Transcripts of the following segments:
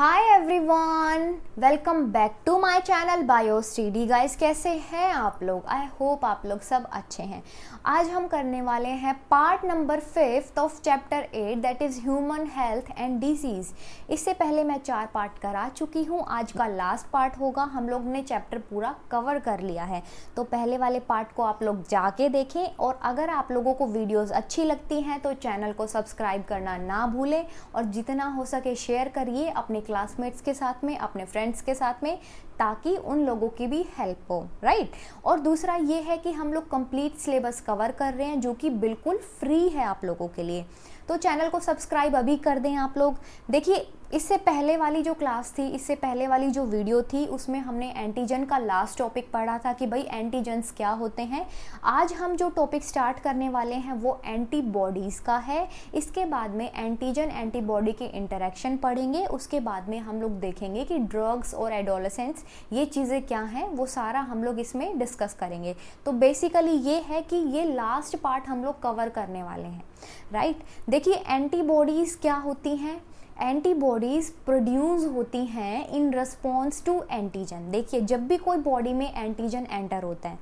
Hi everyone, welcome back to my channel BioStudy. Guys, कैसे हैं आप लोग? आई होप आप लोग सब अच्छे हैं। आज हम करने वाले हैं part number 5 of chapter 8 that is human health and disease. इससे पहले मैं 4 पार्ट करा चुकी हूँ, आज का लास्ट पार्ट होगा। हम लोग ने चैप्टर पूरा कवर कर लिया है, तो पहले वाले पार्ट को आप लोग जाके देखें। और अगर आप लोगों को वीडियोज़ अच्छी लगती हैं तो चैनल को सब्सक्राइब करना ना भूलें और जितना हो सके शेयर करिए अपने क्लासमेट्स के साथ में, अपने फ्रेंड्स के साथ में, ताकि उन लोगों की भी हेल्प हो, राइट। और दूसरा ये है कि हम लोग कंप्लीट सिलेबस कवर कर रहे हैं जो कि बिल्कुल फ्री है आप लोगों के लिए, तो चैनल को सब्सक्राइब अभी कर दें आप लोग। देखिए, इससे पहले वाली जो क्लास थी, इससे पहले वाली जो वीडियो थी, उसमें हमने एंटीजन का लास्ट टॉपिक पढ़ा था कि भाई एंटीजन्स क्या होते हैं। आज हम जो टॉपिक स्टार्ट करने वाले हैं वो एंटीबॉडीज़ का है। इसके बाद में एंटीजन एंटीबॉडी के इंटरेक्शन पढ़ेंगे। उसके बाद में हम लोग देखेंगे कि ड्रग्स और एडोलेसेंस ये चीज़ें क्या हैं, वो सारा हम लोग इसमें डिस्कस करेंगे। तो बेसिकली ये है कि ये लास्ट पार्ट हम लोग कवर करने वाले हैं, राइट। देखिए, एंटीबॉडीज़ क्या होती हैं? एंटीबॉडीज़ प्रोड्यूस होती हैं इन रिस्पॉन्स टू एंटीजन। देखिए, जब भी कोई बॉडी में एंटीजन एंटर होता है,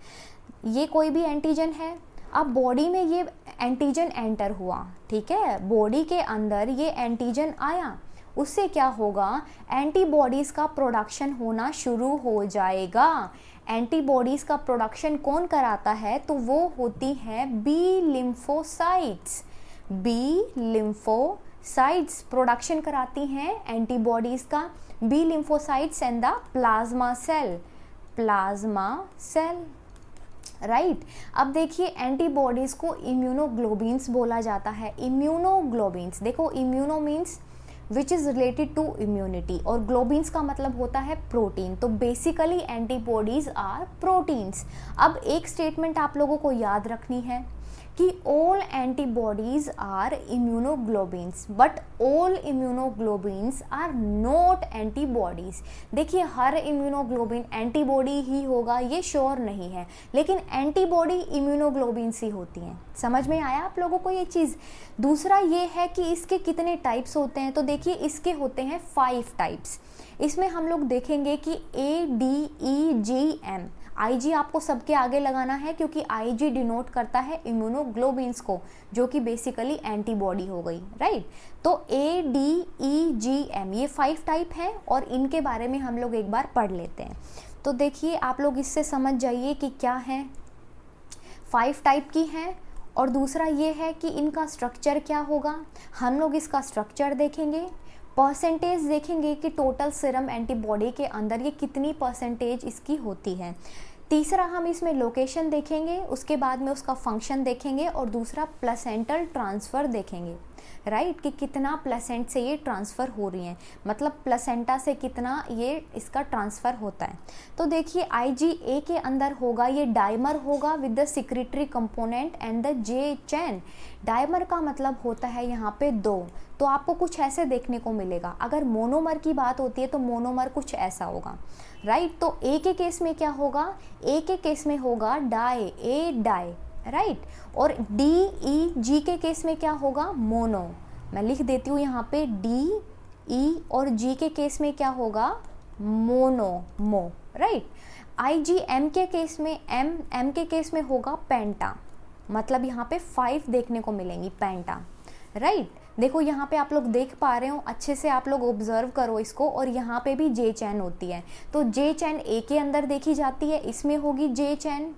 ये कोई भी एंटीजन है, अब बॉडी में ये एंटीजन एंटर हुआ, ठीक है, बॉडी के अंदर ये एंटीजन आया, उससे क्या होगा? एंटीबॉडीज़ का प्रोडक्शन होना शुरू हो जाएगा। एंटीबॉडीज़ का प्रोडक्शन कौन कराता है? तो वो होती हैं B lymphocytes. B lymphocytes production कराती हैं एंटीबॉडीज़ का। B lymphocytes and the plasma cell, right. अब देखिए, एंटीबॉडीज़ को इम्यूनोग्लोबिन्स बोला जाता है। इम्यूनोग्लोबिन्स, देखो, immuno means which is related to immunity और ग्लोबिन्स का मतलब होता है प्रोटीन। तो बेसिकली एंटीबॉडीज़ आर प्रोटीन्स। अब एक स्टेटमेंट आप लोगों को याद रखनी है कि all antibodies are immunoglobins but all immunoglobins are not antibodies. देखिए, हर इम्यूनोग्लोबिन एंटीबॉडी ही होगा ये श्योर नहीं है, लेकिन एंटीबॉडी इम्यूनोग्लोबिन्स ही होती हैं। समझ में आया आप लोगों को ये चीज़? दूसरा ये है कि इसके कितने टाइप्स होते हैं, तो देखिए इसके होते हैं 5 टाइप्स। इसमें हम लोग देखेंगे कि ADEGM। IG आपको सबके आगे लगाना है क्योंकि IG डिनोट करता है इम्यूनोग्लोबिन्स को, जो कि बेसिकली एंटीबॉडी हो गई, राइट। तो ADEGM ये 5 टाइप हैं और इनके बारे में हम लोग एक बार पढ़ लेते हैं। तो देखिए, आप लोग इससे समझ जाइए कि क्या है, 5 टाइप की हैं। और दूसरा ये है कि इनका स्ट्रक्चर क्या होगा, हम लोग इसका स्ट्रक्चर देखेंगे। परसेंटेज देखेंगे कि टोटल सीरम एंटीबॉडी के अंदर ये कितनी परसेंटेज इसकी होती है। तीसरा, हम इसमें लोकेशन देखेंगे, उसके बाद में उसका फंक्शन देखेंगे। और दूसरा, प्लेसेंटल ट्रांसफ़र देखेंगे, राइट, कि कितना प्लेसेंट से ये ट्रांसफ़र हो रही हैं, मतलब प्लेसेंटा से कितना ये इसका ट्रांसफ़र होता है। तो देखिए, IgA के अंदर होगा, ये डाइमर होगा with the secretory component and the J chain. Dimer का मतलब होता है यहाँ पे 2, तो आपको कुछ ऐसे देखने को मिलेगा। अगर मोनोमर की बात होती है तो मोनोमर कुछ ऐसा होगा, राइट। तो A के केस में क्या होगा? A के केस में होगा डाई, A डाई, राइट। और DEG के केस में क्या होगा? मोनो। मैं लिख देती हूँ यहाँ पे DE, और G के केस में क्या होगा? मोनो, मो, राइट। IgM के केस में, M के केस में होगा पेंटा, मतलब यहाँ पे 5 देखने को मिलेंगी, पेंटा, राइट। देखो, यहाँ पे आप लोग देख पा रहे हो, अच्छे से आप लोग ऑब्जर्व करो इसको। और यहाँ पे भी J चैन होती है, तो J चैन A के अंदर देखी जाती है, इसमें होगी J चैन,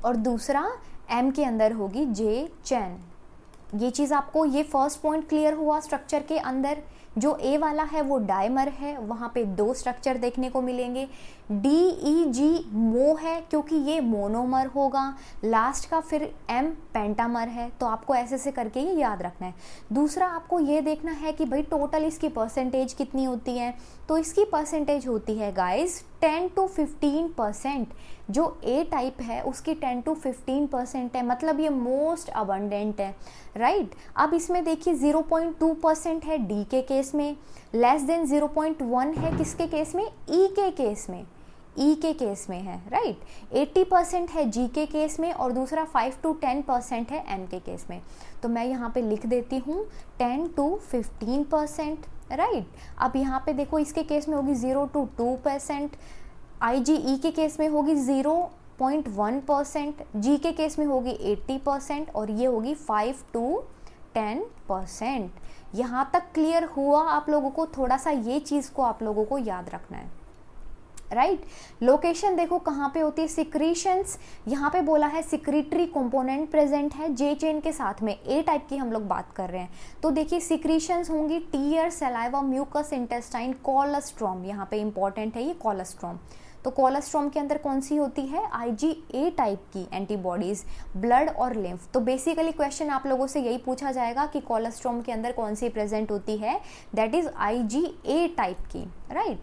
और दूसरा M के अंदर होगी J चैन। ये चीज़ आपको, ये फर्स्ट पॉइंट क्लियर हुआ स्ट्रक्चर के अंदर। जो A वाला है वो डाइमर है, वहाँ पे 2 स्ट्रक्चर देखने को मिलेंगे। DEG मो है क्योंकि ये मोनोमर होगा। लास्ट का फिर M पेंटामर है, तो आपको ऐसे से करके ये याद रखना है। दूसरा, आपको ये देखना है कि भाई टोटल इसकी परसेंटेज कितनी होती है, तो इसकी परसेंटेज होती है गाइस 10 to 15%। जो A टाइप है उसकी 10 to 15% है, मतलब ये मोस्ट अबंडेंट है, राइट। अब इसमें देखिए 0.2% है D के केस में, लेस देन 0.1 है किसके केस में? E के केस में। ई के केस में है, राइट। 80% है जी के केस में और दूसरा 5 to 10% है एम के केस में। तो मैं यहाँ पे लिख देती हूँ 10 to 15%, राइट। अब यहाँ पे देखो इसके केस में होगी 0 to 2%, IgE के केस में होगी 0.1%, जी के केस में होगी 80% और ये होगी 5 to 10%। यहाँ तक क्लियर हुआ आप लोगों को? थोड़ा सा ये चीज़ को आप लोगों को याद रखना है, राइट। लोकेशन देखो कहाँ पे होती है, सिक्रीशंस, यहाँ पे बोला है सिक्रीटरी कंपोनेंट प्रेजेंट है जे चेन के साथ में, ए टाइप की हम लोग बात कर रहे हैं। तो देखिए सिक्रीशंस होंगी tear, saliva, mucus, intestine, colostrum, यहाँ पे इंपॉर्टेंट है ये कोलेस्ट्रॉम। तो कोलेस्ट्रॉम के अंदर कौन सी होती है, IgA टाइप की एंटीबॉडीज, ब्लड और लिम्फ। तो बेसिकली क्वेश्चन आप लोगों से यही पूछा जाएगा कि कोलेस्ट्रॉम के अंदर कौन सी प्रेजेंट होती है, दैट इज IgA टाइप की, राइट।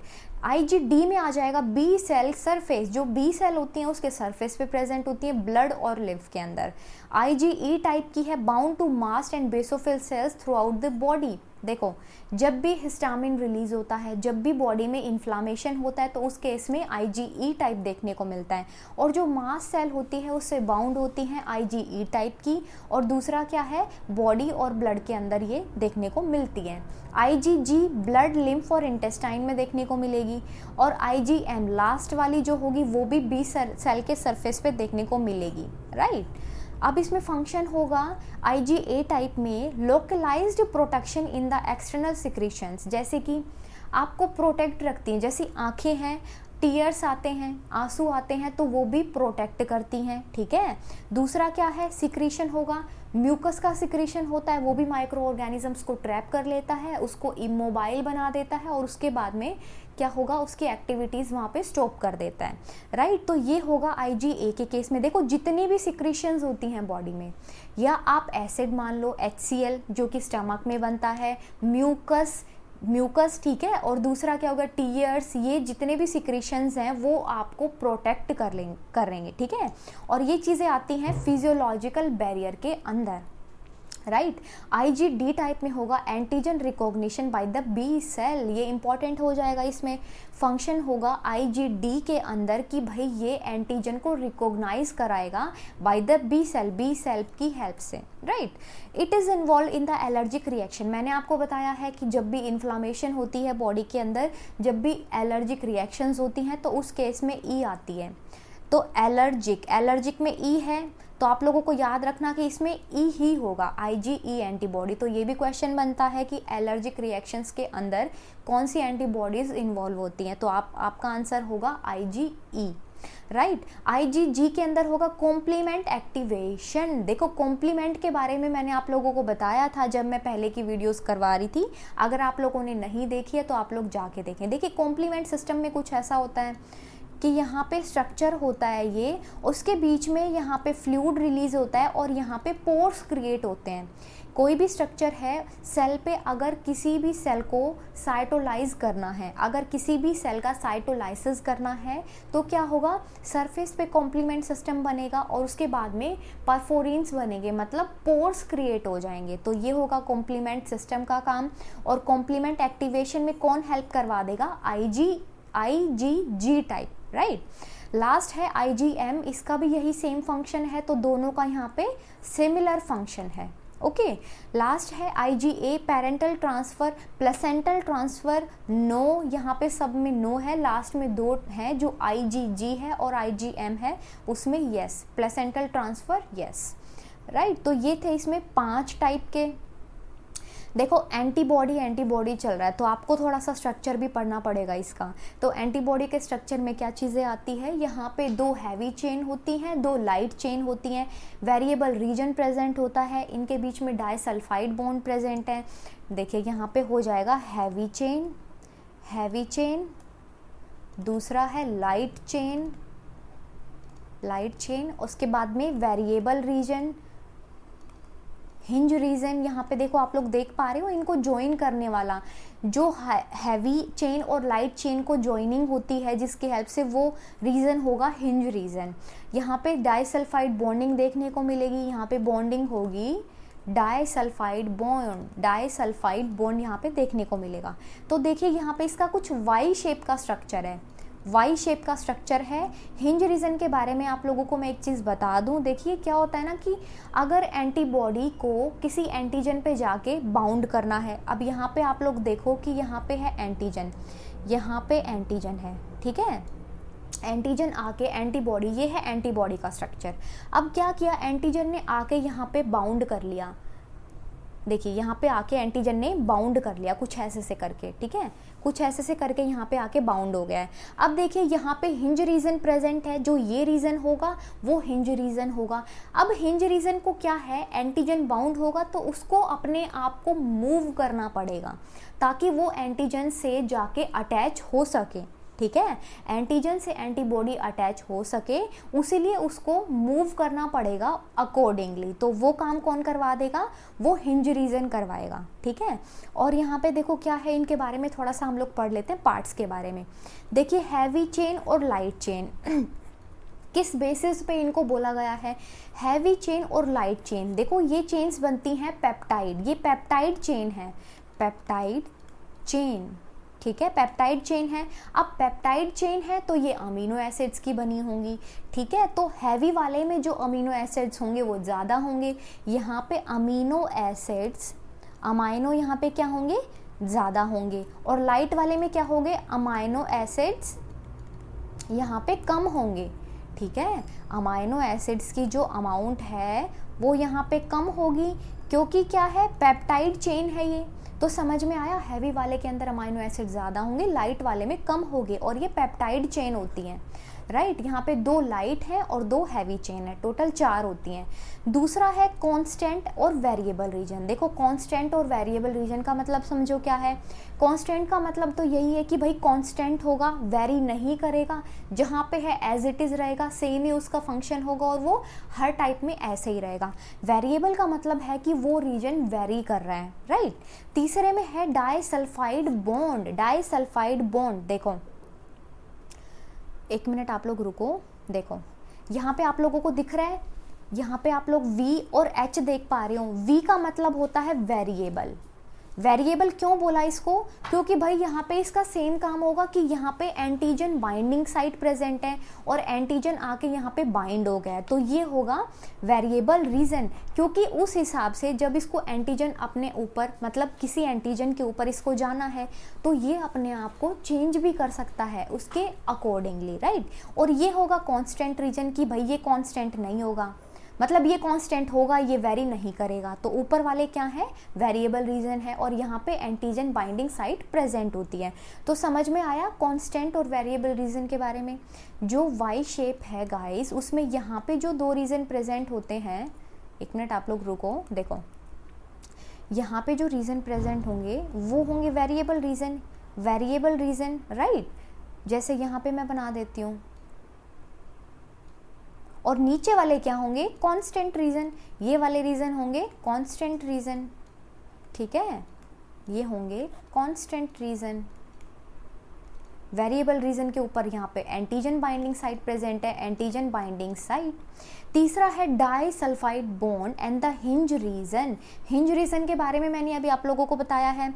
IgD में आ जाएगा बी सेल सरफेस, जो बी सेल होती हैं उसके सरफेस पे प्रेजेंट होती है ब्लड और लिम्फ के अंदर। IgE टाइप की है bound to mast and basophil cells throughout the body. देखो जब भी हिस्टामिन रिलीज होता है, जब भी बॉडी में इन्फ्लामेशन होता है, तो उस केस में IgE टाइप देखने को मिलता है। और जो मास्ट सेल होती है उससे बाउंड होती हैं IgE टाइप की, और दूसरा क्या है, बॉडी और ब्लड के अंदर ये देखने को मिलती है। IgG ब्लड, लिम्फ और इंटेस्टाइन में देखने को मिलेगी, और IgM लास्ट वाली जो होगी वो भी बी सेल के सरफेस पे देखने को मिलेगी, राइट। अब इसमें फंक्शन होगा IgA टाइप में localized protection in the external secretions, जैसे कि आपको प्रोटेक्ट रखती हैं, जैसी आंखें हैं, टीयर्स आते हैं, आंसू आते हैं, तो वो भी प्रोटेक्ट करती हैं, ठीक है। दूसरा क्या है, सिक्रीशन होगा, म्यूकस का सिक्रीशन होता है, वो भी माइक्रो ऑर्गेनिजम्स को ट्रैप कर लेता है, उसको इमोबाइल बना देता है, और उसके बाद में क्या होगा, उसकी एक्टिविटीज़ वहाँ पे स्टॉप कर देता है, राइट। तो ये होगा IgA के केस में। देखो जितनी भी सिक्रीशंस होती हैं बॉडी में, या आप एसिड मान लो HCl जो कि स्टमक में बनता है, म्यूकस, ठीक है, और दूसरा क्या होगा टीयर्स, ये जितने भी सिक्रीशंस हैं वो आपको प्रोटेक्ट करेंगे, ठीक है। और ये चीज़ें आती हैं फिजियोलॉजिकल बैरियर के अंदर, राइट। IgD टाइप में होगा antigen recognition by the B cell, ये इंपॉर्टेंट हो जाएगा। इसमें फंक्शन होगा IgD के अंदर कि भाई ये एंटीजन को रिकॉग्नाइज कराएगा बाय द बी सेल की हेल्प से, right. It is involve in the allergic reaction. मैंने आपको बताया है कि जब भी इन्फ्लामेशन होती है बॉडी के अंदर, जब भी एलर्जिक रिएक्शंस होती हैं, तो उस केस में E आती है। तो एलर्जिक में E है, तो आप लोगों को याद रखना कि इसमें E ही होगा, IgE एंटीबॉडी। तो ये भी क्वेश्चन बनता है कि एलर्जिक रिएक्शंस के अंदर कौन सी एंटीबॉडीज इन्वॉल्व होती हैं, तो आपका आंसर होगा IgE, राइट। IgG के अंदर होगा कॉम्प्लीमेंट एक्टिवेशन। देखो कॉम्प्लीमेंट के बारे में मैंने आप लोगों को बताया था जब मैं पहले की वीडियोस करवा रही थी, अगर आप लोगों ने नहीं देखी है तो आप लोग जाके देखें। देखिए कॉम्प्लीमेंट सिस्टम में कुछ ऐसा होता है कि यहाँ पे स्ट्रक्चर होता है ये, उसके बीच में यहाँ पे फ्लूइड रिलीज होता है और यहाँ पे पोर्स क्रिएट होते हैं। कोई भी स्ट्रक्चर है सेल पे, अगर किसी भी सेल को साइटोलाइज करना है, अगर किसी भी सेल का साइटोलाइसिस करना है, तो क्या होगा, सरफेस पे कॉम्प्लीमेंट सिस्टम बनेगा और उसके बाद में परफोरिन्स बनेंगे, मतलब पोर्स क्रिएट हो जाएंगे। तो ये होगा कॉम्प्लीमेंट सिस्टम का काम। और कॉम्प्लीमेंट एक्टिवेशन में कौन हेल्प करवा देगा, IgG टाइप, राइट। लास्ट है IgM, इसका भी यही सेम फंक्शन है, तो दोनों का यहाँ पे सिमिलर फंक्शन है, ओके। लास्ट है IgA parental transfer, placental transfer no, यहाँ पे सब में नो है, लास्ट में दो हैं जो IgG है और IgM है, उसमें yes, placental transfer yes, right. तो ये थे इसमें 5 टाइप के। देखो एंटीबॉडी चल रहा है, तो आपको थोड़ा सा स्ट्रक्चर भी पढ़ना पड़ेगा इसका। तो एंटीबॉडी के स्ट्रक्चर में क्या चीज़ें आती है, यहाँ पे 2 हैवी चेन होती हैं, 2 लाइट चेन होती हैं, वेरिएबल रीजन प्रेजेंट होता है, इनके बीच में डाइसल्फाइड बॉन्ड प्रेजेंट है। देखिए यहाँ पे हो जाएगा हैवी चेन, दूसरा है लाइट चेन, उसके बाद में वेरिएबल रीजन, हिंज रीजन। यहाँ पे देखो आप लोग देख पा रहे हो, इनको ज्वाइन करने वाला जो हैवी चेन और लाइट चेन को ज्वाइनिंग होती है जिसकी हेल्प से, वो रीजन होगा हिंज रीजन। यहाँ पे डाइसल्फाइड बॉन्डिंग देखने को मिलेगी, यहाँ पे बॉन्डिंग होगी डाइसल्फाइड बॉन्ड यहाँ पे देखने को मिलेगा। तो देखिए यहाँ पे इसका कुछ वाई शेप का स्ट्रक्चर है, वाई शेप का स्ट्रक्चर है। हिंज रीजन के बारे में आप लोगों को मैं एक चीज़ बता दूं, देखिए क्या होता है ना कि अगर एंटीबॉडी को किसी एंटीजन पे जाके बाउंड करना है, अब यहाँ पे आप लोग देखो कि यहाँ पे है एंटीजन, यहाँ पे एंटीजन है, ठीक है, एंटीजन आके एंटीबॉडी, ये है एंटीबॉडी का स्ट्रक्चर। अब क्या किया एंटीजन ने आके यहाँ पे बाउंड कर लिया, देखिए यहाँ पे आके एंटीजन ने बाउंड कर लिया कुछ ऐसे से करके, ठीक है, कुछ ऐसे से करके यहाँ पे आके बाउंड हो गया है। अब देखिए यहाँ पे हिंज रीजन प्रेजेंट है, जो ये रीजन होगा वो हिंज रीजन होगा। अब हिंज रीजन को क्या है, एंटीजन बाउंड होगा तो उसको अपने आप को मूव करना पड़ेगा ताकि वो एंटीजन से जाके अटैच हो सके, ठीक है, एंटीजन से एंटीबॉडी अटैच हो सके, उसीलिए उसको मूव करना पड़ेगा अकॉर्डिंगली। तो वो काम कौन करवा देगा, वो हिंज रीजन करवाएगा, ठीक है। और यहाँ पे देखो क्या है, इनके बारे में थोड़ा सा हम लोग पढ़ लेते हैं पार्ट्स के बारे में। देखिए हैवी चेन और लाइट चेन किस बेसिस पे इनको बोला गया है, हैवी चेन और लाइट चेन। देखो ये चेन्स बनती हैं पेप्टाइड, ये पेप्टाइड चेन है, पेप्टाइड चेन, ठीक है, पेप्टाइड चेन है। अब पेप्टाइड चेन है तो ये अमीनो एसिड्स की बनी होंगी, ठीक है, तो हैवी वाले में जो अमीनो एसिड्स होंगे वो ज़्यादा होंगे, यहाँ पे अमीनो एसिड्स, अमाइनो यहाँ पे क्या होंगे, ज़्यादा होंगे, और लाइट वाले में क्या होंगे, अमाइनो एसिड्स यहाँ पे कम होंगे, ठीक है, अमाइनो एसिड्स की जो अमाउंट है वो यहाँ पे कम होगी, क्योंकि क्या है, पेप्टाइड चेन है ये। तो समझ में आया, हैवी वाले के अंदर अमाइनो एसिड ज़्यादा होंगे, लाइट वाले में कम होंगे, और ये पेप्टाइड चेन होती हैं, राइट। यहाँ पे 2 लाइट हैं और 2 हैवी चेन है, टोटल 4 होती हैं। दूसरा है कांस्टेंट और वेरिएबल रीजन। देखो कांस्टेंट और वेरिएबल रीजन का मतलब समझो क्या है, कांस्टेंट का मतलब तो यही है कि भाई कांस्टेंट होगा, वेरी नहीं करेगा, जहाँ पे है एज इट इज़ रहेगा, सेम ही उसका फंक्शन होगा और वो हर टाइप में ऐसे ही रहेगा। वेरिएबल का मतलब है कि वो रीजन वेरी कर रहा है, राइट। तीसरे में है डाइसल्फाइड बॉन्ड, डाइसल्फाइड बॉन्ड। देखो एक मिनट आप लोग रुको, देखो यहाँ पे आप लोगों को दिख रहा है, यहाँ पे आप लोग V और H देख पा रहे हो। V का मतलब होता है वेरिएबल। वेरिएबल क्यों बोला इसको, क्योंकि भाई यहाँ पे इसका सेम काम होगा कि यहाँ पे एंटीजन बाइंडिंग साइट प्रेजेंट है और एंटीजन आके यहाँ पे बाइंड हो गया है, तो ये होगा वेरिएबल रीजन, क्योंकि उस हिसाब से जब इसको एंटीजन अपने ऊपर, मतलब किसी एंटीजन के ऊपर इसको जाना है तो ये अपने आप को चेंज भी कर सकता है उसके अकॉर्डिंगली, राइट। और ये होगा कॉन्स्टेंट रीजन की भाई ये कॉन्स्टेंट नहीं होगा, मतलब ये कांस्टेंट होगा, ये वेरी नहीं करेगा। तो ऊपर वाले क्या है, वेरिएबल रीजन है, और यहाँ पे एंटीजन बाइंडिंग साइट प्रेजेंट होती है। तो समझ में आया कांस्टेंट और वेरिएबल रीजन के बारे में। जो वाई शेप है गाइस, उसमें यहाँ पे जो 2 रीजन प्रेजेंट होते हैं, एक मिनट आप लोग रुको, देखो यहाँ पे जो रीजन प्रेजेंट होंगे वो होंगे variable region, variable region, right. जैसे यहाँ पे मैं बना देती हूँ, और नीचे वाले क्या होंगे, कांस्टेंट रीजन, ये वाले रीजन होंगे कांस्टेंट रीजन, ठीक है, ये होंगे कांस्टेंट रीजन। वेरिएबल रीजन के ऊपर यहाँ पे एंटीजन बाइंडिंग साइट प्रेजेंट है, एंटीजन बाइंडिंग साइट। तीसरा है disulphide bond and the hinge region. Hinge region के बारे में मैंने अभी आप लोगों को बताया है,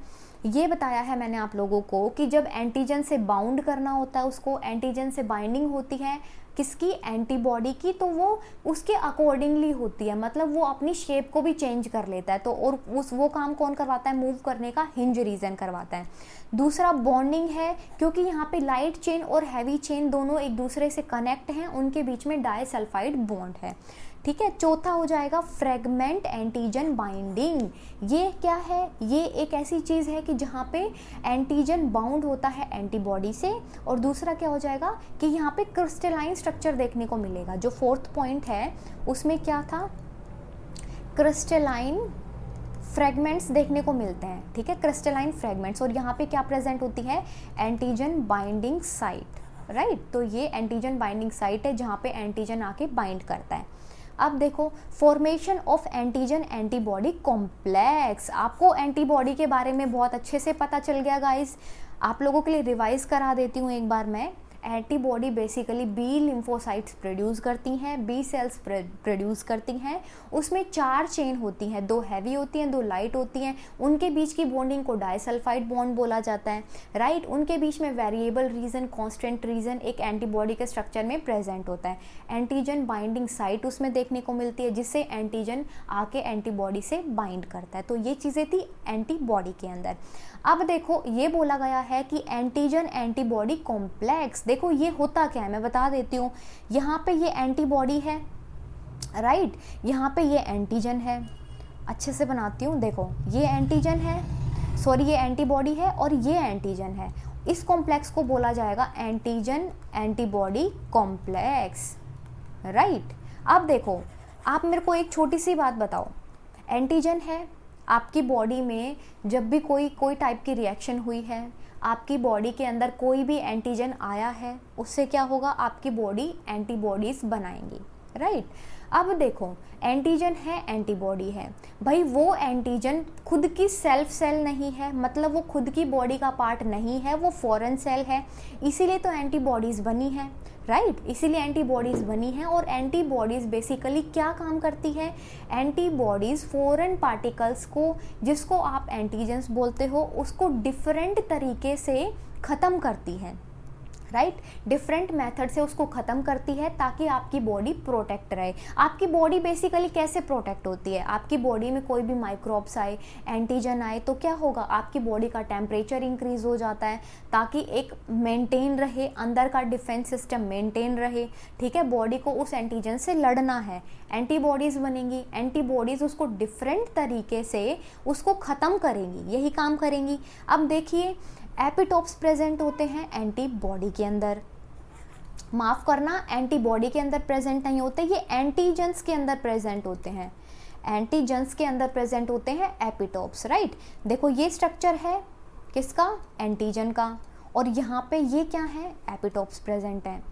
ये बताया है मैंने आप लोगों को कि जब एंटीजन से बाउंड करना होता है, उसको एंटीजन से बाइंडिंग होती है किसकी, एंटीबॉडी की, तो वो उसके अकॉर्डिंगली होती है, मतलब वो अपनी शेप को भी चेंज कर लेता है। तो और वो काम कौन करवाता है, मूव करने का हिंज रीजन करवाता है। दूसरा बॉन्डिंग है, क्योंकि यहाँ पे लाइट चेन और हैवी चेन दोनों एक दूसरे से कनेक्ट हैं, उनके बीच में डाइसल्फाइड बॉन्ड है, ठीक है। चौथा हो जाएगा फ्रेगमेंट एंटीजन बाइंडिंग। ये क्या है, ये एक ऐसी चीज़ है कि जहाँ पे एंटीजन बाउंड होता है एंटीबॉडी से। और दूसरा क्या हो जाएगा कि यहाँ पे क्रिस्टलाइन स्ट्रक्चर देखने को मिलेगा। जो 4th पॉइंट है उसमें क्या था, क्रिस्टलाइन फ्रेगमेंट्स देखने को मिलते हैं, ठीक है, क्रिस्टलाइन फ्रेगमेंट्स। और यहाँ पे क्या प्रेजेंट होती है, एंटीजन बाइंडिंग साइट, राइट। तो ये एंटीजन बाइंडिंग साइट है जहाँ पे एंटीजन आके बाइंड करता है। अब देखो formation of antigen antibody complex. आपको एंटीबॉडी के बारे में बहुत अच्छे से पता चल गया गाइस, आप लोगों के लिए रिवाइज करा देती हूँ एक बार मैं। Antibody basically B lymphocytes produce करती हैं, बी सेल्स प्रोड्यूस करती हैं। उसमें 4 चेन होती हैं, 2 हैवी होती हैं, 2 लाइट होती हैं। उनके बीच की बॉन्डिंग को डाइसल्फाइड बॉन्ड बोला जाता है, राइट। उनके बीच में वेरिएबल रीजन, कांस्टेंट रीजन एक एंटीबॉडी के स्ट्रक्चर में प्रेजेंट होता है। एंटीजन बाइंडिंग साइट उसमें देखने को मिलती है, जिससे एंटीजन आके एंटीबॉडी से बाइंड करता है। तो ये चीज़ें थी एंटीबॉडी के अंदर। अब देखो ये बोला गया है कि एंटीजन एंटीबॉडी कॉम्प्लेक्स, देखो ये होता क्या है मैं बता देती हूँ। यहाँ पे ये एंटीबॉडी है, राइट, यहाँ पे ये एंटीजन है। अच्छे से बनाती हूँ, देखो ये एंटीजन है, सॉरी ये एंटीबॉडी है और ये एंटीजन है। इस कॉम्प्लेक्स को बोला जाएगा एंटीजन एंटीबॉडी कॉम्प्लेक्स, राइट। अब देखो आप मेरे को एक छोटी सी बात बताओ, एंटीजन है, आपकी बॉडी में जब भी कोई टाइप की रिएक्शन हुई है, आपकी बॉडी के अंदर कोई भी एंटीजन आया है, उससे क्या होगा, आपकी बॉडी एंटीबॉडीज बनाएंगी, राइट। अब देखो एंटीजन है, एंटीबॉडी है, भाई वो एंटीजन खुद की सेल्फ सेल नहीं है, मतलब वो खुद की बॉडी का पार्ट नहीं है, वो फॉरेन सेल है, इसीलिए तो एंटीबॉडीज़ बनी है, राइट, इसीलिए एंटीबॉडीज़ बनी हैं। और एंटीबॉडीज़ बेसिकली क्या काम करती है, एंटीबॉडीज़ फॉरेन पार्टिकल्स को, जिसको आप एंटीजेंस बोलते हो, उसको डिफरेंट तरीके से ख़त्म करती है, राइट, डिफरेंट मेथड से उसको ख़त्म करती है ताकि आपकी बॉडी प्रोटेक्ट रहे। आपकी बॉडी बेसिकली कैसे प्रोटेक्ट होती है, आपकी बॉडी में कोई भी माइक्रोब्स आए, एंटीजन आए तो क्या होगा, आपकी बॉडी का टेम्परेचर इंक्रीज हो जाता है ताकि एक मेंटेन रहे, अंदर का डिफेंस सिस्टम मेंटेन रहे, ठीक है। बॉडी को उस एंटीजन से लड़ना है, एंटीबॉडीज़ बनेंगी, एंटीबॉडीज़ उसको डिफरेंट तरीके से उसको ख़त्म करेंगी, यही काम करेंगी। अब देखिए एपिटोप्स प्रेजेंट होते हैं एंटीबॉडी के अंदर, माफ़ करना एंटीबॉडी के अंदर प्रेजेंट नहीं होते, ये एंटीजेंस के अंदर प्रेजेंट होते हैं, एंटीजेंस के अंदर प्रेजेंट होते हैं एपिटोप्स, राइट। देखो ये स्ट्रक्चर है किसका, एंटीजन का, और यहाँ पे ये क्या है, एपिटोप्स प्रेजेंट हैं,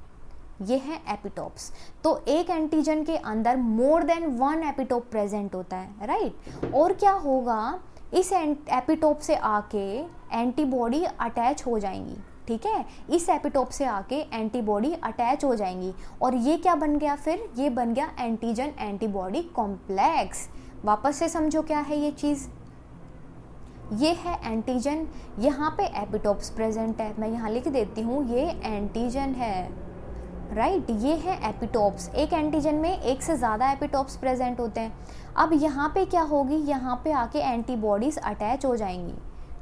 ये है एपिटोप्स। तो एक एंटीजन के अंदर मोर देन 1 एपिटोप प्रेजेंट होता है, राइट। और क्या होगा, इस एपिटोप से आके एंटीबॉडी अटैच हो जाएंगी, ठीक है, इस एपिटोप से आके एंटीबॉडी अटैच हो जाएंगी और ये क्या बन गया, फिर ये बन गया एंटीजन एंटीबॉडी कॉम्प्लेक्स। वापस से समझो क्या है ये चीज़, ये है एंटीजन, यहाँ पे एपिटोप्स प्रेजेंट है, मैं यहाँ लिख देती हूँ, ये एंटीजन है, राइट, ये है एपिटोप्स। एक एंटीजन में एक से ज़्यादा एपिटोप्स प्रेजेंट होते हैं। अब यहाँ पे क्या होगी, यहाँ पे आके एंटीबॉडीज़ अटैच हो जाएंगी,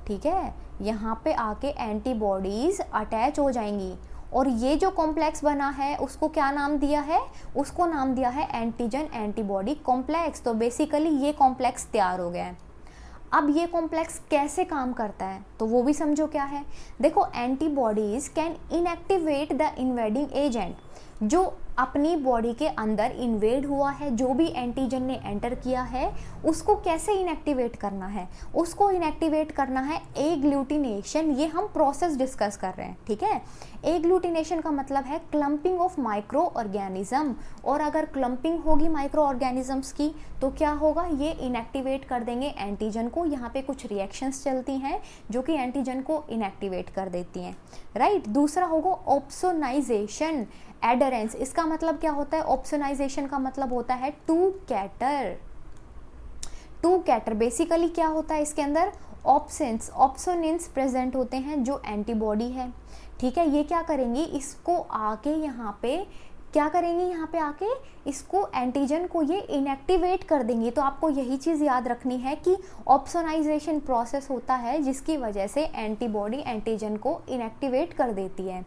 ठीक है, यहाँ पे आके एंटीबॉडीज़ अटैच हो जाएंगी और ये जो कॉम्प्लेक्स बना है उसको क्या नाम दिया है, उसको नाम दिया है एंटीजन एंटीबॉडी कॉम्प्लेक्स। तो बेसिकली ये कॉम्प्लेक्स तैयार हो गया है। अब ये कॉम्प्लेक्स कैसे काम करता है तो वो भी समझो क्या है। देखो antibodies can inactivate the invading agent, जो अपनी बॉडी के अंदर इन्वेड हुआ है, जो भी एंटीजन ने एंटर किया है उसको कैसे इनएक्टिवेट करना है, उसको इनएक्टिवेट करना है एग्लूटिनेशन। ये हम प्रोसेस डिस्कस कर रहे हैं, ठीक है। एग्लूटिनेशन का मतलब है क्लम्पिंग ऑफ माइक्रो ऑर्गेनिज्म, और अगर क्लम्पिंग होगी माइक्रो ऑर्गेनिजम्स की तो क्या होगा, ये इनएक्टिवेट कर देंगे एंटीजन को। यहाँ पे कुछ रिएक्शंस चलती हैं जो कि एंटीजन को इनएक्टिवेट कर देती हैं, राइट। दूसरा होगा ऑप्सोनाइजेशन एडरेंस। इसका मतलब क्या होता है, ऑप्सोनाइजेशन का मतलब होता है टू कैटर। टू कैटर बेसिकली क्या होता है, इसके अंदर ऑप्शंस ऑप्सोनिन्स प्रेजेंट होते हैं जो एंटीबॉडी है, ठीक है। ये क्या करेंगी, इसको आके यहाँ पे क्या करेंगी, यहाँ पे आके इसको एंटीजन को ये इनएक्टिवेट कर देंगी। तो आपको यही चीज़ याद रखनी है कि ऑप्सोनाइजेशन प्रोसेस होता है जिसकी वजह से एंटीबॉडी एंटीजन को इनएक्टिवेट कर देती है,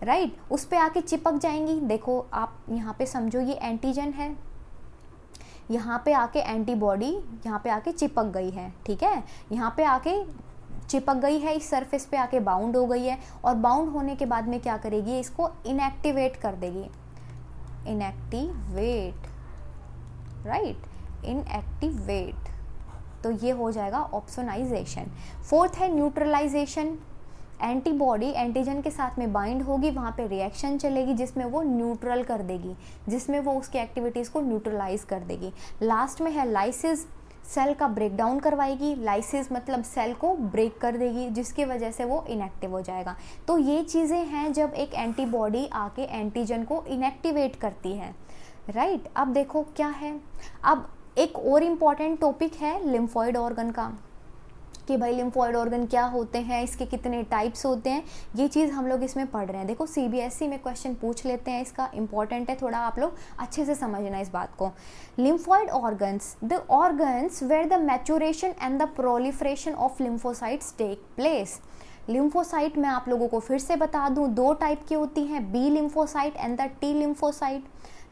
राइट। उस पे आके चिपक जाएंगी। देखो आप यहाँ पे समझो ये एंटीजन है, यहाँ पे आके एंटीबॉडी यहाँ पे आके चिपक गई है, ठीक है, यहाँ पे आके चिपक गई है, इस सरफेस पे आके बाउंड हो गई है और बाउंड होने के बाद में क्या करेगी, इसको इनएक्टिवेट कर देगी, इनएक्टिवेट, राइट, इनएक्टिवेट। तो ये हो जाएगा ऑप्सोनाइजेशन। फोर्थ है न्यूट्रलाइजेशन। एंटीबॉडी एंटीजन के साथ में बाइंड होगी, वहाँ पे रिएक्शन चलेगी जिसमें वो न्यूट्रल कर देगी, जिसमें वो उसकी एक्टिविटीज़ को न्यूट्रलाइज कर देगी। लास्ट में है लाइसिस। सेल का ब्रेक डाउन करवाएगी, लाइसिस मतलब सेल को ब्रेक कर देगी, जिसकी वजह से वो इनएक्टिव हो जाएगा। तो ये चीज़ें हैं जब एक एंटीबॉडी आके एंटीजन को इनएक्टिवेट करती है, राइट। अब देखो क्या है, अब एक और इम्पॉर्टेंट टॉपिक है लिम्फॉइड ऑर्गन का, कि भाई लिम्फॉइड ऑर्गन क्या होते हैं, इसके कितने टाइप्स होते हैं, ये चीज़ हम लोग इसमें पढ़ रहे हैं। देखो सीबीएसई में क्वेश्चन पूछ लेते हैं, इसका इंपॉर्टेंट है, थोड़ा आप लोग अच्छे से समझना इस बात को। Lymphoid organs, the organs where the maturation and the proliferation of lymphocytes take place. Lymphocyte मैं आप लोगों को फिर से बता दूं, दो टाइप की होती हैं, B lymphocyte and the T lymphocyte,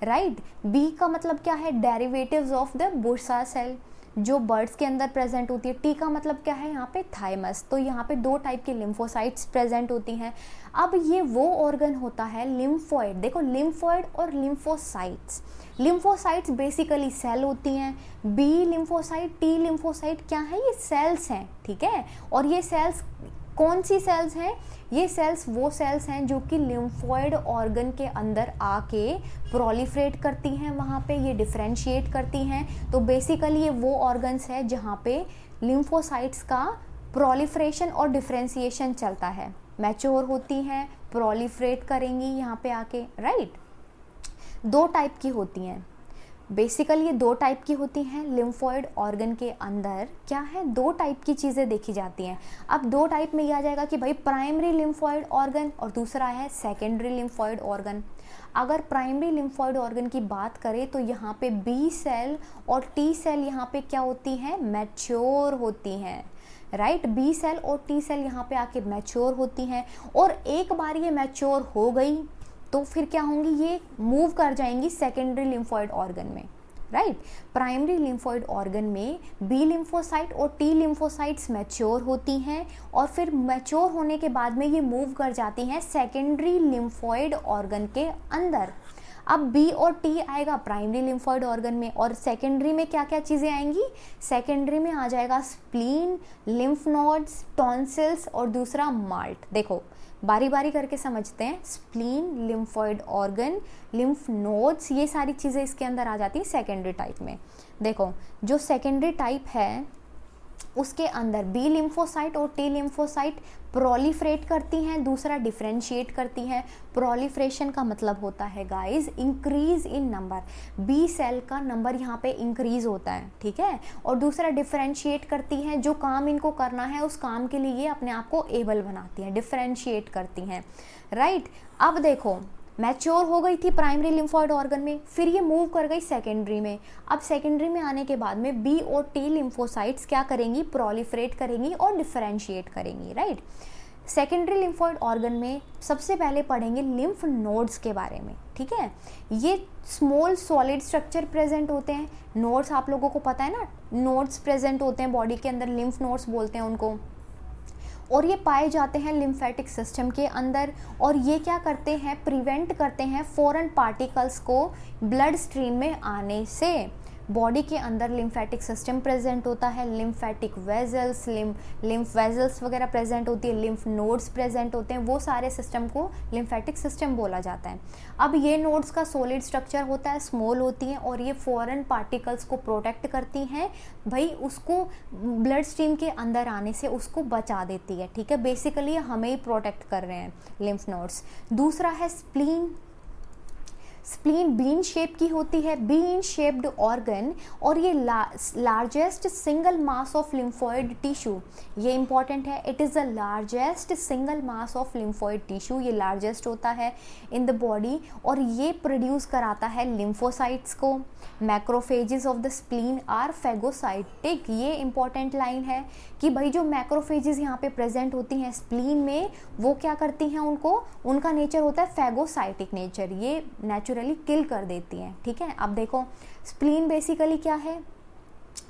right. B का मतलब क्या है, derivatives of the bursa cell, जो बर्ड्स के अंदर प्रेजेंट होती है। टी का मतलब क्या है, यहाँ पे थाइमस। तो यहाँ पे दो टाइप के लिम्फोसाइट्स प्रेजेंट होती हैं। अब ये वो ऑर्गन होता है लिम्फॉइड, देखो लिम्फॉइड और लिम्फोसाइट्स। लिम्फोसाइट्स बेसिकली सेल होती हैं, बी लिम्फोसाइट, टी लिम्फोसाइट क्या है, ये सेल्स हैं, ठीक है। और ये सेल्स कौन सी सेल्स हैं, ये सेल्स वो सेल्स हैं जो कि लिम्फॉइड ऑर्गन के अंदर आके प्रोलिफरेट करती हैं, वहाँ पे ये डिफरेंशिएट करती हैं। तो बेसिकली ये वो ऑर्गन्स है जहाँ पे लिम्फोसाइट्स का प्रोलिफरेशन और डिफरेंशिएशन चलता है, मैच्योर होती हैं, प्रोलिफरेट करेंगी यहाँ पे आके, राइट। दो टाइप की होती हैं, बेसिकली ये दो टाइप की होती हैं लिम्फॉइड ऑर्गन के अंदर। क्या है, दो टाइप की चीज़ें देखी जाती हैं। अब दो टाइप में ये आ जाएगा कि भाई प्राइमरी लिम्फॉइड ऑर्गन और दूसरा है सेकेंडरी लिम्फॉइड ऑर्गन। अगर प्राइमरी लिम्फॉइड ऑर्गन की बात करें तो यहाँ पे बी सेल और टी सेल यहाँ पे क्या होती हैं, मैच्योर होती हैं, राइट। बी सेल और टी सेल यहाँ पे आके मैच्योर होती हैं, और एक बार ये मैच्योर हो गई तो फिर क्या होंगी, ये मूव कर जाएंगी सेकेंडरी लिम्फॉइड ऑर्गन में, राइट। प्राइमरी लिम्फॉइड ऑर्गन में बी लिम्फोसाइट और टी लिम्फोसाइट्स मैच्योर होती हैं, और फिर मैच्योर होने के बाद में ये मूव कर जाती हैं सेकेंडरी लिम्फॉइड ऑर्गन के अंदर। अब बी और टी आएगा प्राइमरी लिम्फॉइड ऑर्गन में, और सेकेंडरी में क्या क्या चीज़ें आएंगी, सेकेंडरी में आ जाएगा स्प्लीन, लिम्फ नोड्स, टॉन्सिल्स और दूसरा माल्ट। देखो बारी बारी करके समझते हैं, spleen, lymphoid organ, lymph nodes, ये सारी चीज़ें इसके अंदर आ जाती हैं सेकेंडरी टाइप में। देखो जो सेकेंडरी टाइप है उसके अंदर बी लिम्फोसाइट और टी लिम्फोसाइट प्रोलिफरेट करती हैं, दूसरा डिफरेंशिएट करती हैं। प्रोलिफरेशन का मतलब होता है guys increase in number, B cell का नंबर यहाँ पे इंक्रीज होता है, ठीक है। और दूसरा डिफरेंशिएट करती हैं, जो काम इनको करना है उस काम के लिए ये अपने आप को एबल बनाती हैं, डिफरेंशिएट करती हैं, राइट। अब देखो मैच्योर हो गई थी प्राइमरी लिम्फॉइड ऑर्गन में, फिर ये मूव कर गई सेकेंडरी में। अब सेकेंडरी में आने के बाद में बी और टी लिम्फोसाइट्स क्या करेंगी, प्रोलिफरेट करेंगी और डिफरेंशिएट करेंगी, राइट। सेकेंडरी लिम्फॉइड ऑर्गन में सबसे पहले पढ़ेंगे लिम्फ नोड्स के बारे में, ठीक है। ये स्मॉल सॉलिड स्ट्रक्चर प्रेजेंट होते हैं, नोड्स आप लोगों को पता है ना, नोड्स प्रेजेंट होते हैं बॉडी के अंदर, लिम्फ नोड्स बोलते हैं उनको, और ये पाए जाते हैं लिम्फेटिक सिस्टम के अंदर। और ये क्या करते हैं, प्रिवेंट करते हैं फॉरेन पार्टिकल्स को ब्लड स्ट्रीम में आने से। बॉडी के अंदर लिम्फेटिक सिस्टम प्रेजेंट होता है, लिम्फेटिक वेजल्स, लिम्फ वेजल्स वगैरह प्रेजेंट होती है, लिम्फ नोड्स प्रेजेंट होते हैं, वो सारे सिस्टम को लिम्फेटिक सिस्टम बोला जाता है। अब ये नोड्स का सॉलिड स्ट्रक्चर होता है, स्मॉल होती हैं, और ये फॉरेन पार्टिकल्स को प्रोटेक्ट करती हैं, भाई उसको ब्लड स्ट्रीम के अंदर आने से उसको बचा देती है, ठीक है। बेसिकली हमें ही प्रोटेक्ट कर रहे हैं लिम्फ नोड्स। दूसरा है स्प्लीन। स्प्लीन बीन शेप की होती है, बीन शेप्ड ऑर्गन, और ये largest single mass of lymphoid tissue, ये इंपॉर्टेंट है। It is the largest single mass of lymphoid tissue, ये लार्जेस्ट होता है इन द बॉडी, और ये प्रोड्यूस कराता है लिम्फोसाइट्स को। Macrophages of the spleen are phagocytic, ये इंपॉर्टेंट लाइन है कि भाई जो मैक्रोफेजेस यहाँ पे प्रेजेंट होती हैं स्प्लीन में, वो क्या करती हैं, उनका नेचर होता है फैगोसाइटिक नेचर, ये नेचुरली किल कर देती हैं, ठीक है। अब देखो स्प्लीन बेसिकली क्या है,